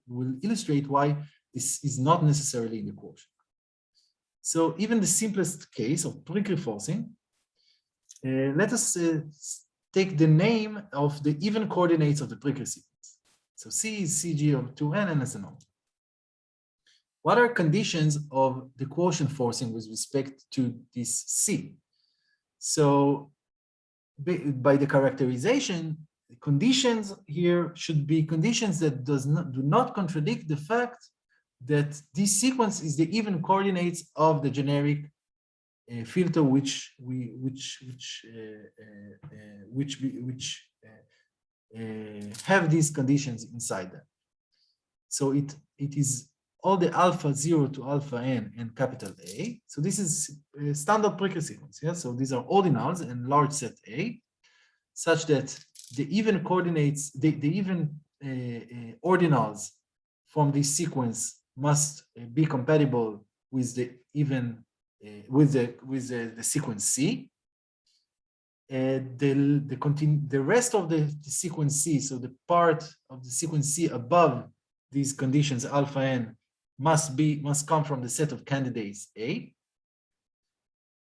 Speaker 3: will illustrate why this is not necessarily in the quotient. So even the simplest case of Prikry forcing, let us take the name of the even coordinates of the Prikry sequence. So C is Cg of 2n and as normal. What are conditions of the quotient forcing with respect to this C? So by the characterization, the conditions here should be conditions that do not contradict the fact that this sequence is the even coordinates of the generic filter which have these conditions inside them. So it is all the alpha 0 to alpha n and capital A. So this is a standard Prikry sequence. Yeah? So these are ordinals and large set A, such that the even coordinates, the even ordinals from this sequence must be compatible with the even with the sequence C. The rest of the sequence C, so the part of the sequence C above these conditions alpha n must come from the set of candidates A.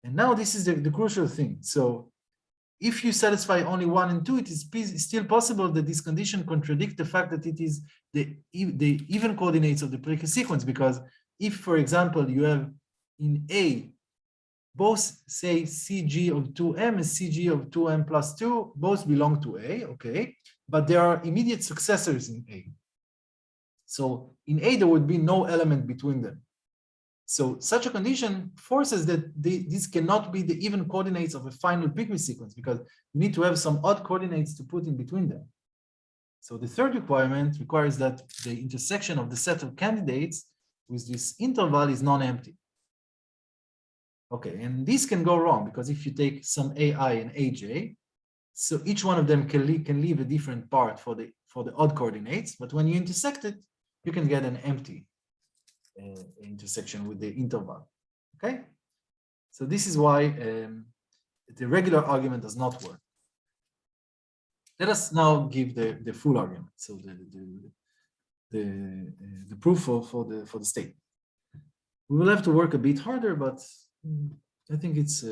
Speaker 3: And now this is the crucial thing. So if you satisfy only 1 and 2, it is still possible that this condition contradict the fact that it is the even coordinates of the Prikry sequence, because if, for example, you have in A both say Cg of 2m and Cg of 2m plus 2, both belong to A, okay, but there are immediate successors in A. So in A, there would be no element between them. So such a condition forces that this cannot be the even coordinates of a final Prikry sequence, because you need to have some odd coordinates to put in between them. So the third requirement requires that the intersection of the set of candidates with this interval is non-empty. Okay, and this can go wrong, because if you take some AI and AJ, so each one of them can leave a different part for the odd coordinates, but when you intersect it, you can get an empty intersection with the interval. Okay, so this is why the regular argument does not work. Let us now give the full argument, so the proof for the statement. We will have to work a bit harder, but I think it's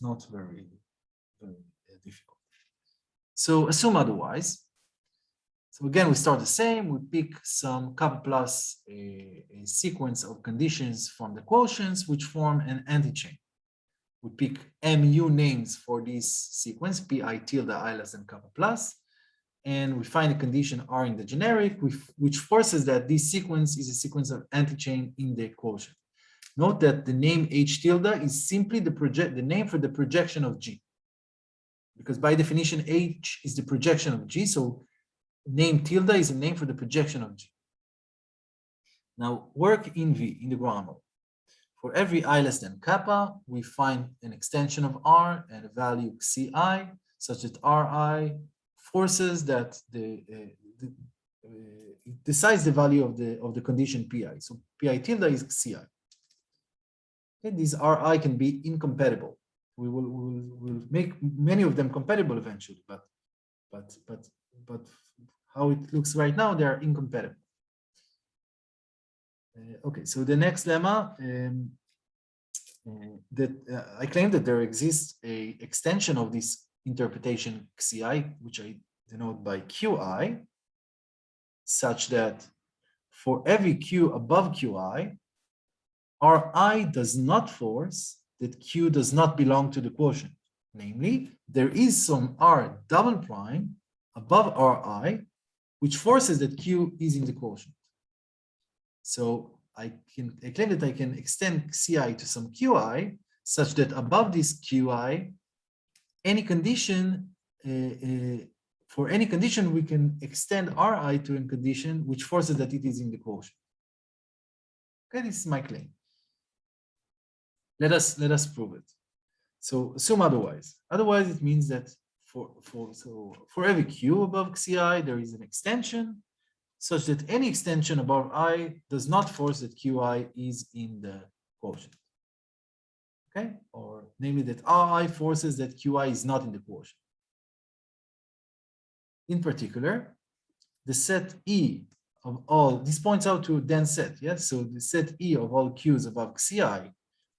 Speaker 3: not very difficult. So assume otherwise. So again, we start the same. We pick some kappa plus a sequence of conditions from the quotients which form an antichain. We pick mu names for this sequence, pi tilde I less than kappa plus, and we find a condition R in the generic, which forces that this sequence is a sequence of antichain in the quotient. Note that the name H tilde is simply the name for the projection of G, because by definition H is the projection of G, so name tilde is a name for the projection of G. Now work in V, in the ground mode. For every I less than kappa, we find an extension of R and a value Ci, such that Ri forces that it decides the value of the condition Pi. So Pi tilde is Ci. Okay, these Ri can be incompatible. We'll make many of them compatible eventually, but how it looks right now, they are incompatible. Okay, so the next lemma, that I claim that there exists a extension of this interpretation XCI, which I denote by QI, such that for every Q above QI, Ri does not force that Q does not belong to the quotient. Namely, there is some R double prime above Ri, which forces that Q is in the quotient. So I claim that I can extend Ci to some Qi such that above this Qi, any condition, for any condition, we can extend Ri to a condition which forces that it is in the quotient. Okay, this is my claim. Let us prove it. So assume otherwise. Otherwise, it means that for every Q above Xi, there is an extension such that any extension above I does not force that Qi is in the quotient. Okay, or namely that Ri forces that Qi is not in the quotient. In particular, the set E of all, this points out to a dense set, yes? So the set E of all Qs above Xi,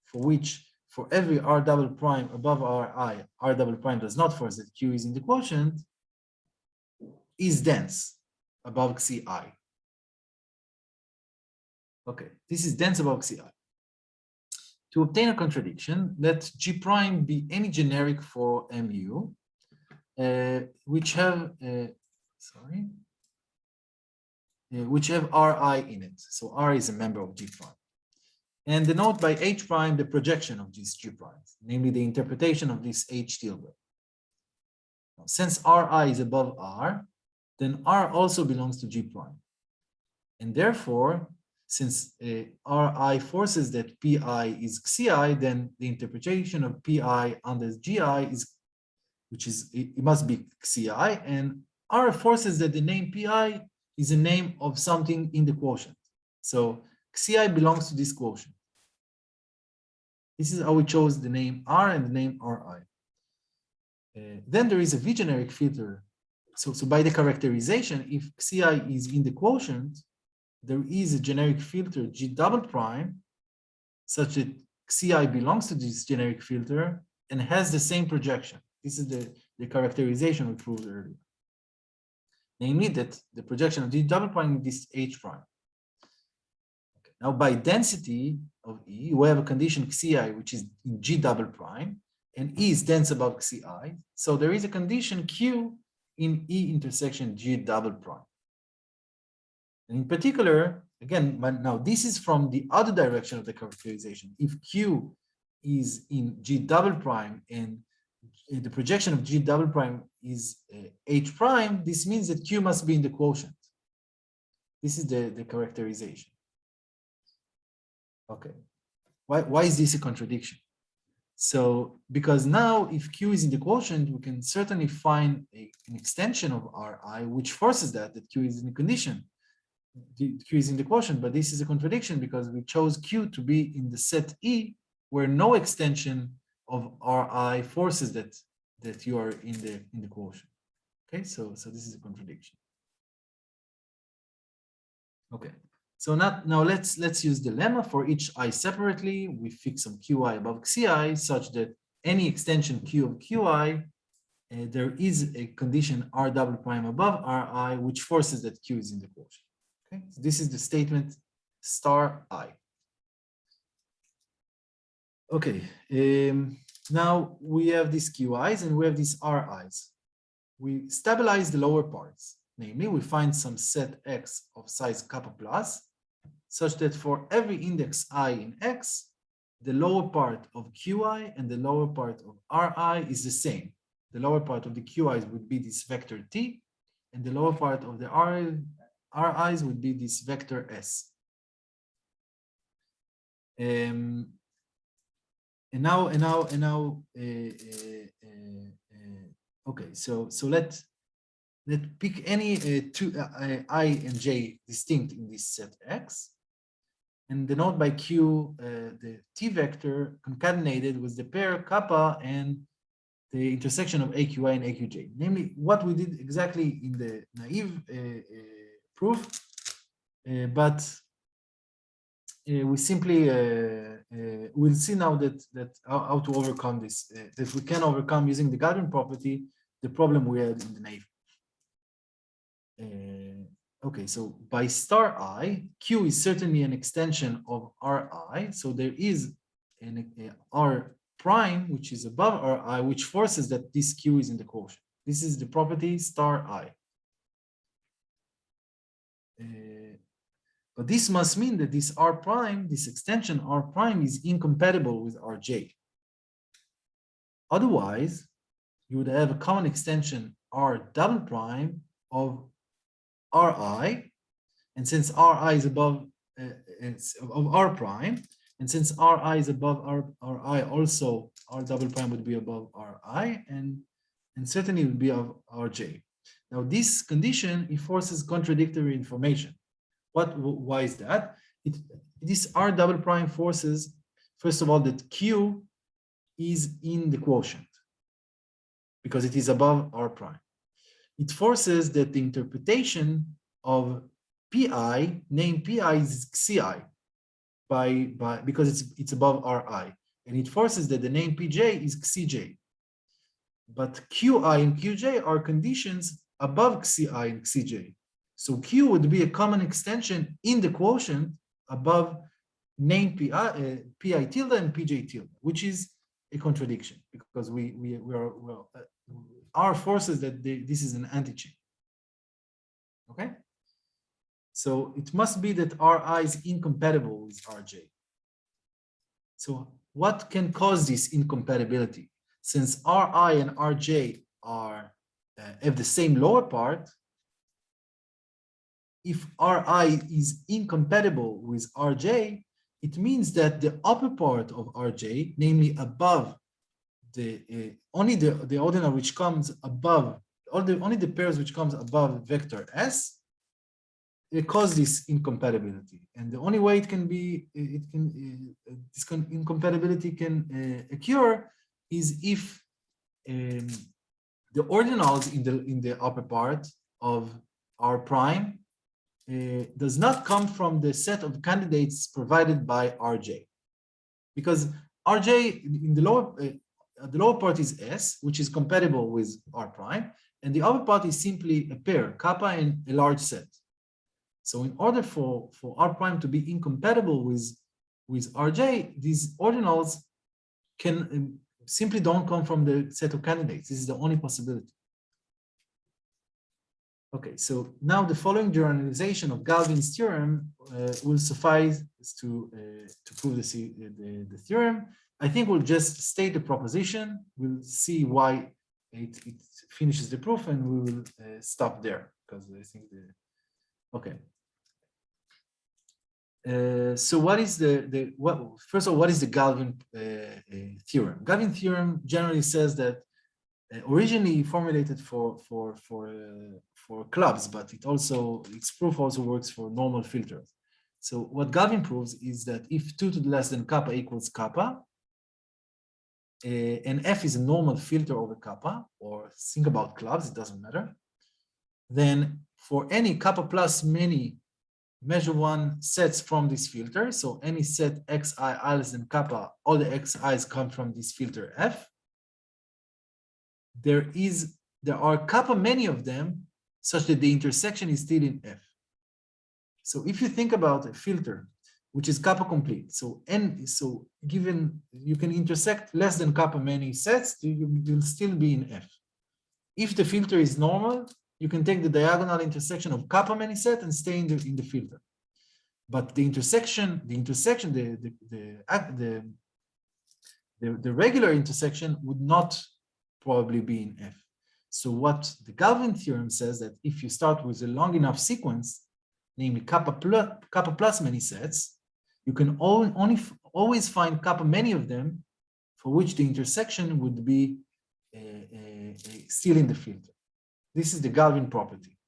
Speaker 3: for which for every R double prime above Ri, R double prime does not force that Q is in the quotient, is dense above Xi. Okay, this is dense above Xi. To obtain a contradiction, let G prime be any generic for Mu, which have which have Ri in it. So R is a member of G prime. And denote by H prime the projection of these G primes, namely the interpretation of this H tilde. Now, since Ri is above R, then R also belongs to G prime. And therefore, since Ri forces that Pi is Xi, then the interpretation of Pi under Gi is, which is, it must be Xi, and R forces that the name Pi is a name of something in the quotient. So Xi belongs to this quotient. This is how we chose the name R and the name Ri. Then there is a V generic filter. So by the characterization, if Xi is in the quotient, there is a generic filter G double prime, such that Xi belongs to this generic filter and has the same projection. This is the characterization we proved earlier. Namely, that the projection of G double prime is this H prime. Okay. Now, by density of E, we have a condition Xi, which is in G double prime, and E is dense above Xi. So there is a condition Q in E intersection G double prime. And in particular, again, now this is from the other direction of the characterization. If Q is in G double prime and the projection of G double prime is H prime, this means that Q must be in the quotient. This is the characterization. Okay. Why is this a contradiction? So, because now if Q is in the quotient, we can certainly find an extension of Ri, which forces that Q is in the condition. Q is in the quotient, but this is a contradiction because we chose Q to be in the set E, where no extension of Ri forces that you are in the quotient. Okay, so this is a contradiction. Okay, so now let's use the lemma for each I separately. We fix some Qi above Xi such that any extension Q of Qi, there is a condition R double prime above Ri, which forces that Q is in the quotient. Okay, so this is the statement star I. Okay, now we have these Qi's and we have these Ri's. We stabilize the lower parts. Namely, we find some set X of size kappa plus, such that for every index I in X, the lower part of Qi and the lower part of Ri is the same. The lower part of the Qi's would be this vector T, and the lower part of the Ri's would be this vector S. Okay, so let pick any two I and J distinct in this set X, and denote by Q the T vector concatenated with the pair kappa and the intersection of AQI and AQJ, namely what we did exactly in the naive proof, but we simply we'll see now that how to overcome this, that we can overcome using the Galvin property the problem we had in the naive. Okay, so by star I, Q is certainly an extension of Ri. So there is an R prime, which is above Ri, which forces that this Q is in the quotient. This is the property star I. But this must mean that this R prime, this extension R prime, is incompatible with Rj. Otherwise, you would have a common extension R double prime of Ri, and since Ri is above of R prime, and since Ri is above Ri, also R double prime would be above Ri, and certainly would be of Rj. Now, this condition, it forces contradictory information. Why is that? This R double prime forces, first of all, that Q is in the quotient because it is above R prime. It forces that the interpretation of Pi, name Pi is Xi because it's above Ri, and it forces that the name Pj is Xj. But Qi and Qj are conditions above Xi and Xj. So Q would be a common extension in the quotient above name Pi tilde and Pj tilde, which is a contradiction because R forces that this is an antichain. Okay? So it must be that Ri is incompatible with Rj. So what can cause this incompatibility? Since Ri and Rj have the same lower part, if Ri is incompatible with Rj, it means that the upper part of Rj, namely above only the ordinal which comes above, only the pairs which comes above vector S, it causes this incompatibility. And the only way this incompatibility can occur is if the ordinals in the upper part of R prime does not come from the set of candidates provided by Rj, because Rj in the lower part is S, which is compatible with R prime, and the upper part is simply a pair, kappa and a large set. So in order for R prime to be incompatible with Rj, these ordinals can simply don't come from the set of candidates. This is the only possibility. Okay, so now the following generalization of Galvin's theorem will suffice to prove the theorem. I think we'll just state the proposition. We'll see why it finishes the proof, and we will stop there because I think okay. So what is first of all, what is the Galvin theorem? Galvin theorem generally says that originally formulated for clubs, but its proof also works for normal filters. So what Galvin proves is that if 2 to the less than kappa equals kappa, and F is a normal filter over kappa, or think about clubs, it doesn't matter, then for any kappa plus many measure one sets from this filter, so any set xi less than kappa, all the xi's come from this filter F, there are kappa many of them such that the intersection is still in F. So if you think about a filter which is kappa complete, so given you can intersect less than kappa many sets, you'll still be in F. If the filter is normal, you can take the diagonal intersection of kappa many set and stay in the filter. But the regular intersection would not probably be in F. So what the Galvin theorem says that if you start with a long enough sequence, namely kappa plus many sets, you can always find kappa many of them for which the intersection would be still in the filter. This is the Galvin property.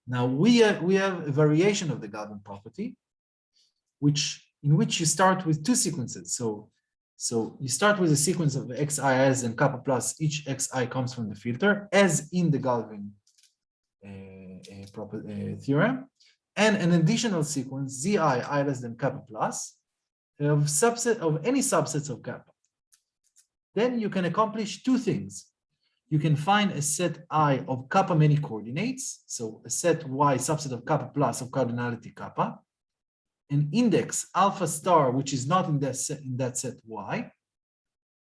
Speaker 3: Now we have a variation of the Galvin property, in which you start with two sequences. So So you start with a sequence of xi's and kappa plus. Each xi comes from the filter, as in the Galvin theorem, and an additional sequence zi I less than kappa plus of subset of any subsets of kappa. Then you can accomplish two things. You can find a set I of kappa many coordinates, so a set Y subset of kappa plus of cardinality kappa, an index alpha star which is not in that set Y,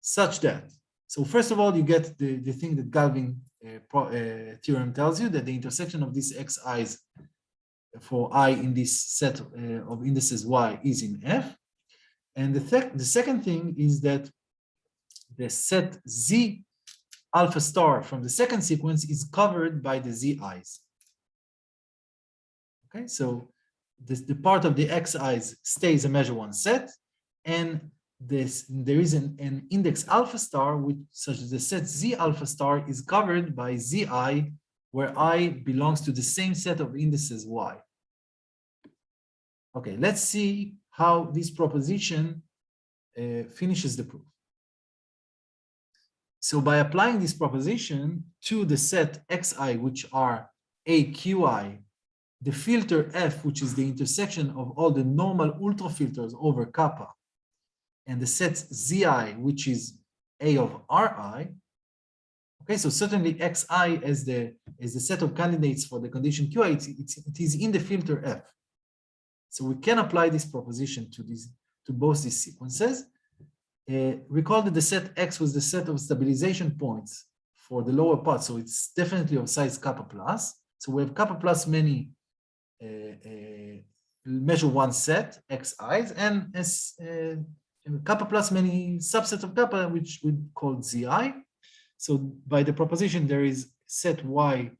Speaker 3: such that. So first of all, you get the thing that Galvin theorem tells you, that the intersection of these xi's for I in this set of indices Y is in F. And the second thing is that the set Z alpha star from the second sequence is covered by the ZI's. Okay, so the part of the XI's stays a measure one set, and there is an index alpha star, which such as the set Z alpha star is covered by ZI, where I belongs to the same set of indices Y. Okay, let's see how this proposition finishes the proof. So by applying this proposition to the set Xi, which are AQI, the filter F, which is the intersection of all the normal ultrafilters over kappa, and the set Zi, which is A of Ri. Okay, so certainly Xi as the set of candidates for the condition Qi, it is in the filter F. So we can apply this proposition to both these sequences. Recall that the set X was the set of stabilization points for the lower part, so it's definitely of size kappa plus. So we have kappa plus many measure one set Xi's, and as kappa plus many subsets of kappa, which we call Zi. So by the proposition, there is set Y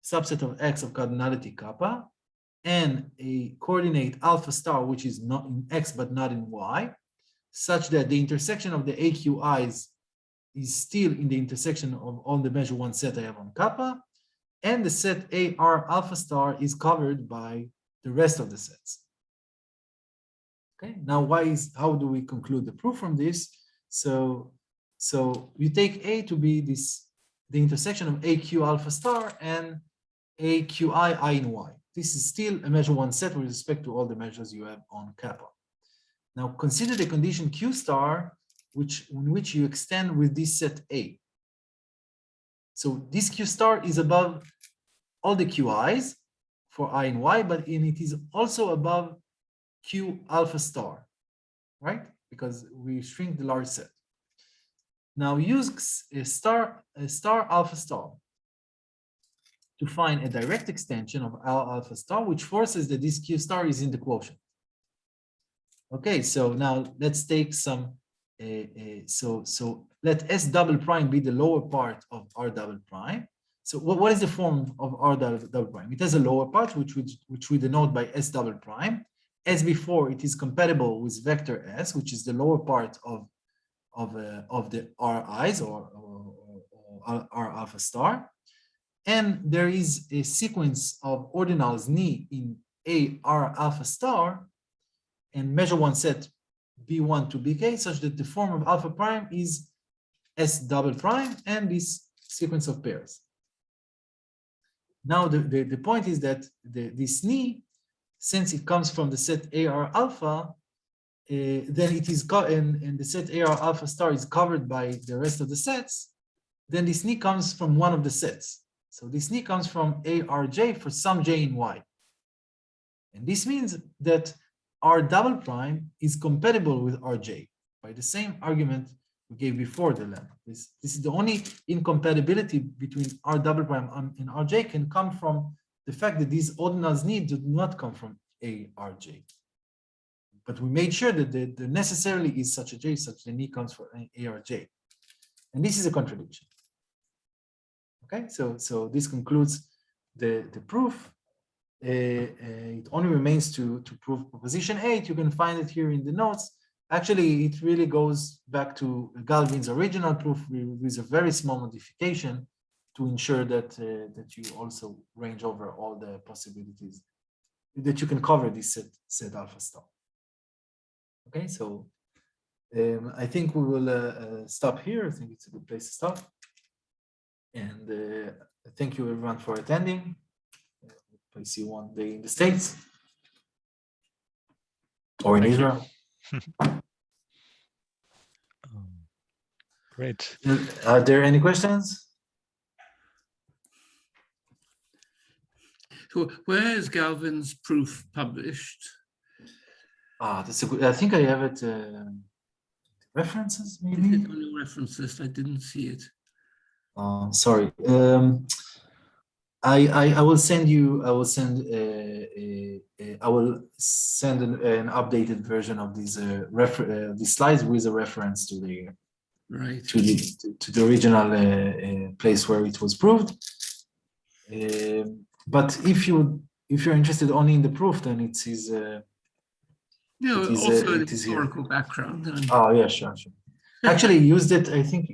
Speaker 3: subset of X of cardinality kappa, and a coordinate alpha star, which is not in X but not in Y, such that the intersection of the AQI's is still in the intersection of all the measure one set I have on kappa, and the set AR alpha star is covered by the rest of the sets. Okay, now how do we conclude the proof from this? So you take A to be the intersection of AQ alpha star and AQI I in Y. This is still a measure one set with respect to all the measures you have on kappa. Now consider the condition Q star, in which you extend with this set A. So this Q star is above all the QI's for I and Y, but it is also above Q alpha star, right? Because we shrink the large set. Now use a star alpha star to find a direct extension of L alpha star, which forces that this Q star is in the quotient. Okay, so now let's take some, so let S double prime be the lower part of R double prime. So what is the form of R double prime? It has a lower part, which we denote by S double prime. As before, it is compatible with vector S, which is the lower part of the Ri's or R alpha star. And there is a sequence of ordinals Ni in A R alpha star and measure one set B1 to BK, such that the form of alpha prime is S double prime and this sequence of pairs. Now the point is that this Ni, since it comes from the set AR alpha, then it is and the set AR alpha star is covered by the rest of the sets, then this Ni comes from one of the sets. So this Ni comes from ARJ for some J in Y. And this means that R double prime is compatible with RJ by the same argument we gave before the lemma. This is the only incompatibility between R double prime and RJ can come from the fact that these ordinals Ni do not come from ARJ. But we made sure that there necessarily is such a J, such that Ni comes from ARJ. And this is a contradiction. Okay, so this concludes the proof. It only remains to prove proposition 8. You can find it here in the notes. Actually, it really goes back to Galvin's original proof with a very small modification to ensure that that you also range over all the possibilities, that you can cover this set alpha star. Okay, so I think we will stop here. I think it's a good place to stop. And thank you everyone for attending. I see you one day in the States or in
Speaker 1: Thank you.
Speaker 3: Israel.
Speaker 1: Great.
Speaker 3: Are there any questions?
Speaker 4: So where is Galvin's proof published?
Speaker 3: That's a good. I think I have it. References,
Speaker 4: Is
Speaker 3: maybe.
Speaker 4: it on your reference list? I didn't see it.
Speaker 3: Sorry. I will send you. I will send. I will send an updated version of these these slides with a reference to the
Speaker 4: Right.
Speaker 3: to the original place where it was proved. But if you're interested only in the proof, then it is.
Speaker 4: No,
Speaker 3: It is,
Speaker 4: also
Speaker 3: it
Speaker 4: an
Speaker 3: is here.
Speaker 4: historical background.
Speaker 3: Oh yeah, sure. Actually, used it. I think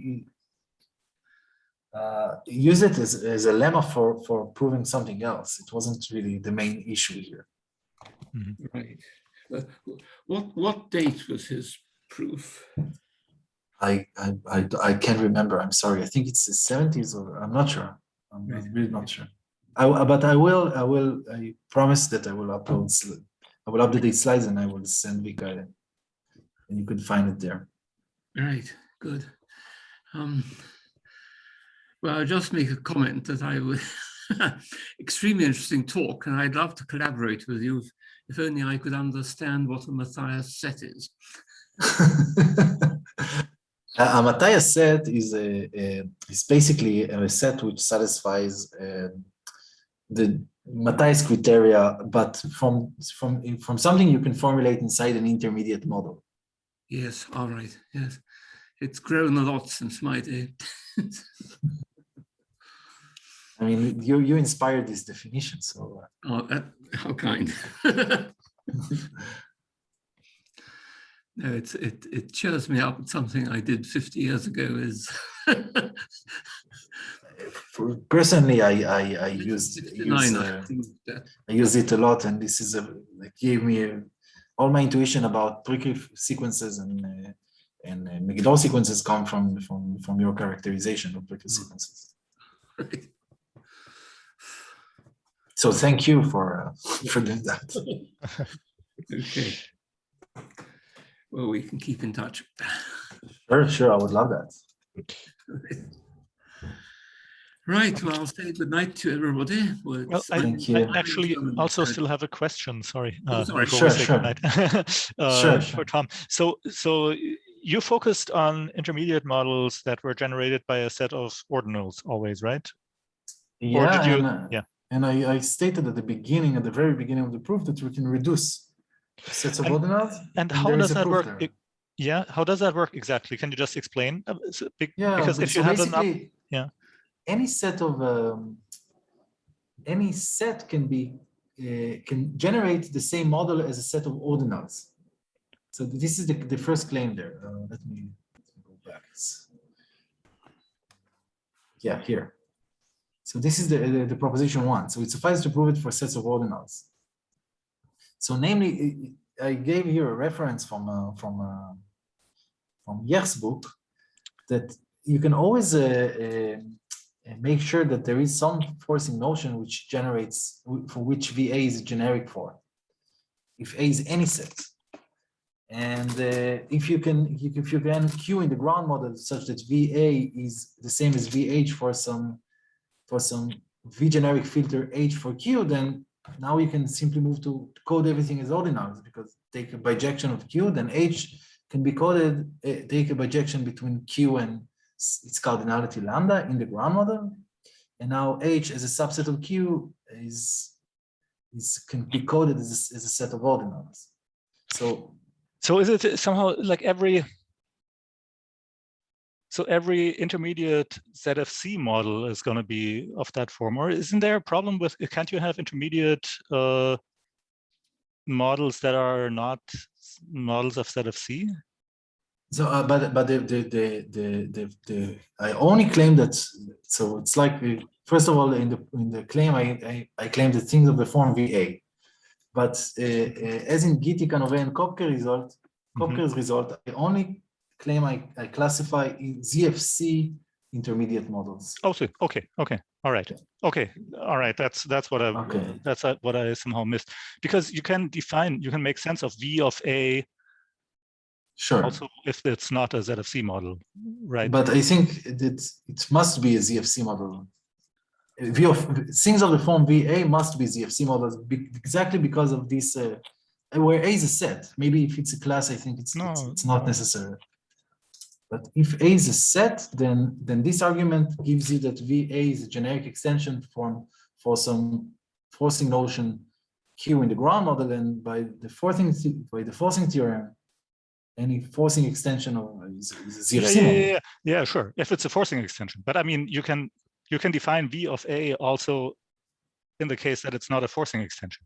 Speaker 3: use it as a lemma for proving something else. It wasn't really the main issue here.
Speaker 4: Right. What date was his proof?
Speaker 3: I can't remember. I'm sorry. I think it's the 70s, or I'm not sure. I'm really not sure. But I will. I promise that I will upload. I will update the slides and I will send Vika, and you can find it there.
Speaker 4: Right. Good. Well, I'll just make a comment that I was extremely interesting talk, and I'd love to collaborate with you if only I could understand what a Matthias set is.
Speaker 3: A Matthias set is basically a set which satisfies the Matthias criteria, but from something you can formulate inside an intermediate model.
Speaker 4: Yes. All right. Yes. It's grown a lot since my day.
Speaker 3: I mean, you inspired this definition, so.
Speaker 4: Oh, how kind. No, it cheers me up. Something I did 50 years ago is.
Speaker 3: Personally, I use it a lot, and this is it gave me all my intuition about Prikry sequences and Megiddo sequences come from your characterization of Prikry sequences.
Speaker 4: Right.
Speaker 3: So thank you for doing that.
Speaker 4: Okay. Well, we can keep in touch.
Speaker 3: Sure, I would love that.
Speaker 4: Right. Well, I'll say good night to everybody.
Speaker 1: Well,
Speaker 3: Thank you.
Speaker 1: I actually also still have a question. Sorry.
Speaker 4: Sorry.
Speaker 1: Before we say
Speaker 3: Sure.
Speaker 1: goodnight.
Speaker 3: Sure.
Speaker 1: For Tom. So you focused on intermediate models that were generated by a set of ordinals always, right? Or
Speaker 3: Yeah,
Speaker 1: did you?
Speaker 3: and I stated at the very beginning of the proof that we can reduce sets of ordinals.
Speaker 1: And how does that work? Yeah, how does that work exactly? Can you just explain? Because if you have enough,
Speaker 3: any set of can generate the same model as a set of ordinals. So this is the first claim there. Let me go back. Yeah, here. So this is the proposition 1. So it suffices to prove it for sets of ordinals. So namely, I gave here a reference from Yer's book that you can always make sure that there is some forcing notion which generates for which VA is generic for. If A is any set, and if you can Q in the ground model such that VA is the same as VH for some V generic filter H for Q, then now you can simply move to code everything as ordinals, because take a bijection of Q, then H can be coded, take a bijection between Q and its cardinality lambda in the ground model. And now H as a subset of Q can be coded as a set of ordinals. So
Speaker 1: is it somehow like every intermediate ZFC model is going to be of that form, or isn't there a problem with, can't you have intermediate models that are not models of ZFC?
Speaker 3: So, but I only claim that. So it's like, first of all, in the claim, I claim the things of the form VA, but as in Gitti, Canové, and Kopker's result, I only claim I classify in ZFC intermediate models.
Speaker 1: Oh, so okay, all right, all right. That's what I that's what I somehow missed, because you can make sense of V of A.
Speaker 3: Sure.
Speaker 1: Also, if it's not a ZFC model, right?
Speaker 3: But I think that it must be a ZFC model. V of things of the form VA must be ZFC models exactly because of this. Where A is a set. Maybe if it's a class, I think it's not necessary. But if A is a set, then this argument gives you that VA is a generic extension for some forcing notion Q in the ground model, and by the forcing theorem, any forcing extension is a ZFC model.
Speaker 1: Yeah, sure. If it's a forcing extension, but I mean, you can define V of A also in the case that it's not a forcing extension,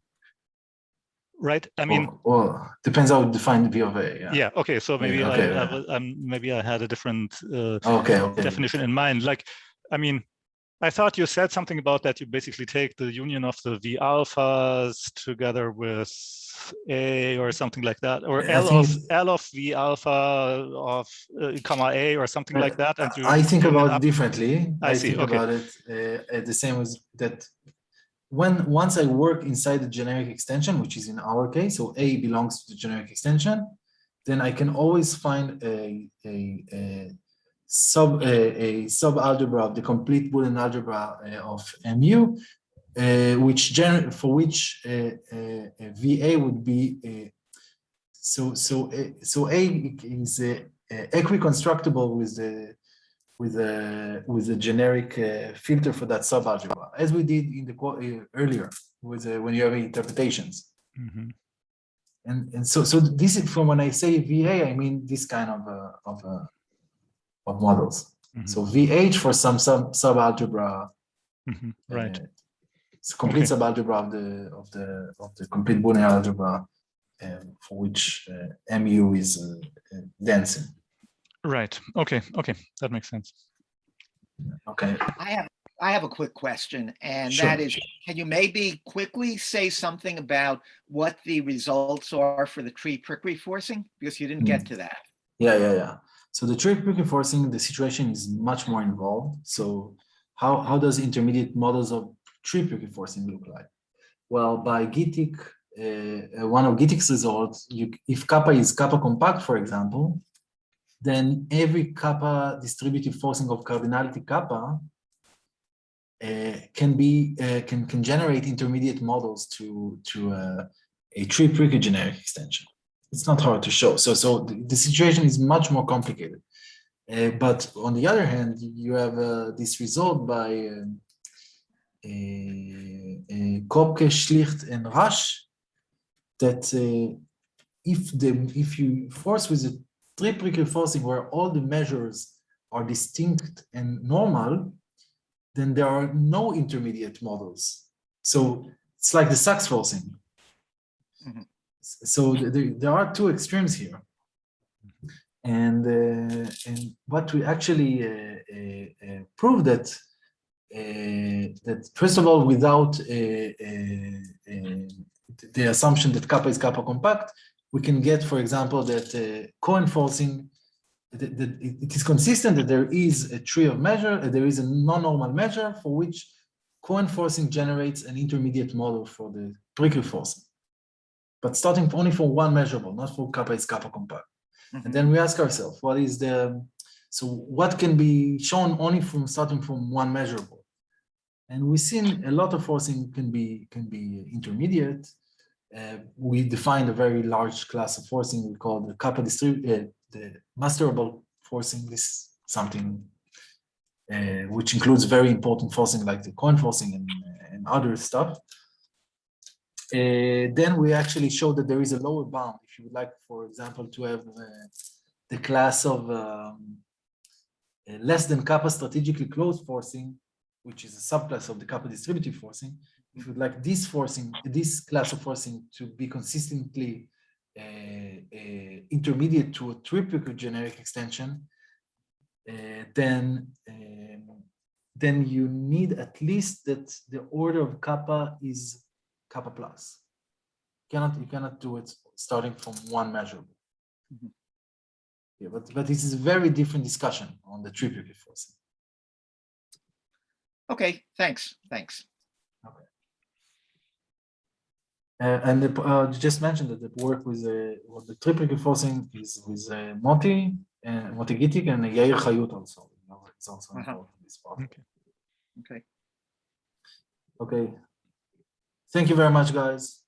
Speaker 1: right? I mean,
Speaker 3: well depends how you define V of A.
Speaker 1: Yeah. Okay. So maybe maybe I had a different definition in mind. Like, I mean, I thought you said something about that. You basically take the union of the V alphas together with A or something like that, or L of V alpha of comma A or something like that. And
Speaker 3: I think about it differently.
Speaker 1: I see.
Speaker 3: Think about it the same as that. Once I work inside the generic extension, which is in our case, so A belongs to the generic extension, then I can always find a sub-algebra of the complete Boolean algebra of MU, for which VA would be so A is equiconstructible with a generic filter for that sub-algebra, as we did in the earlier with when you have interpretations.
Speaker 1: Mm-hmm.
Speaker 3: And so this is from when I say VA, I mean this kind of models. Mm-hmm. So VH for some sub-algebra,
Speaker 1: mm-hmm. Right?
Speaker 3: It's a complete sub-algebra of the complete Boolean algebra, for which MU is dancing.
Speaker 1: Right. Okay. That makes sense.
Speaker 3: Okay.
Speaker 2: I have a quick question, and
Speaker 3: Sure.
Speaker 2: That is, can you maybe quickly say something about what the results are for the tree Prikry forcing? Because you didn't get to that.
Speaker 3: Yeah. So the tree Prikry forcing, the situation is much more involved. So how does intermediate models of tree Prikry forcing look like? Well, by Gittic, one of Gittic's results, if kappa is kappa compact, for example, then every kappa distributive forcing of cardinality kappa can generate intermediate models to a tree Prikry generic extension. It's not hard to show. So the situation is much more complicated. But on the other hand, you have this result by Kopke, Schlicht, and Rasch that if you force with a tree Prikry forcing where all the measures are distinct and normal, then there are no intermediate models. So it's like the Sachs forcing. Mm-hmm. So there are two extremes here. And what we actually prove that first of all, without the assumption that kappa is kappa compact, we can get, for example, that Cohen forcing, it is consistent that there is a tree of measure, there is a non-normal measure for which Cohen forcing generates an intermediate model for the Prikry forcing, but starting only from one measurable, not for kappa is kappa compact. Mm-hmm. And then we ask ourselves, what can be shown only from starting from one measurable? And we've seen a lot of forcing can be intermediate. We defined a very large class of forcing we call the kappa the masterable forcing. This is something which includes very important forcing like the Cohen forcing and other stuff. Then we actually showed that there is a lower bound. If you would like, for example, to have the class of less than kappa strategically closed forcing, which is a subclass of the kappa distributive forcing, if you'd like this class of forcing to be consistently intermediate to a tree Prikry generic extension, then you need at least that the order of kappa is kappa plus. You cannot do it starting from one measurable. Mm-hmm. Yeah, but this is a very different discussion on the Prikry forcing.
Speaker 2: Okay, thanks.
Speaker 3: Okay. And just mentioned that the work with the Prikry forcing is with Moti Gittik and Yair Chayut also. It's also involved in this part. Okay. Thank you very much, guys.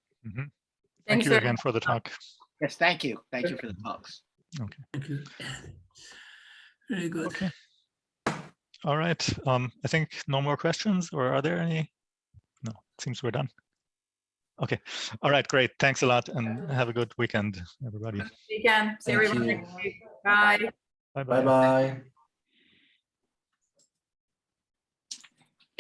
Speaker 1: Thank you again for the talk.
Speaker 2: Yes, thank you. Thank you for the talks.
Speaker 1: Okay.
Speaker 4: Thank you. Very good.
Speaker 1: Okay. All right. I think no more questions, or are there any? No, it seems we're done. Okay. All right, great. Thanks a lot and have a good weekend, everybody.
Speaker 5: Weekend. See everyone next week. Bye.
Speaker 1: Bye-bye.
Speaker 3: Bye-bye.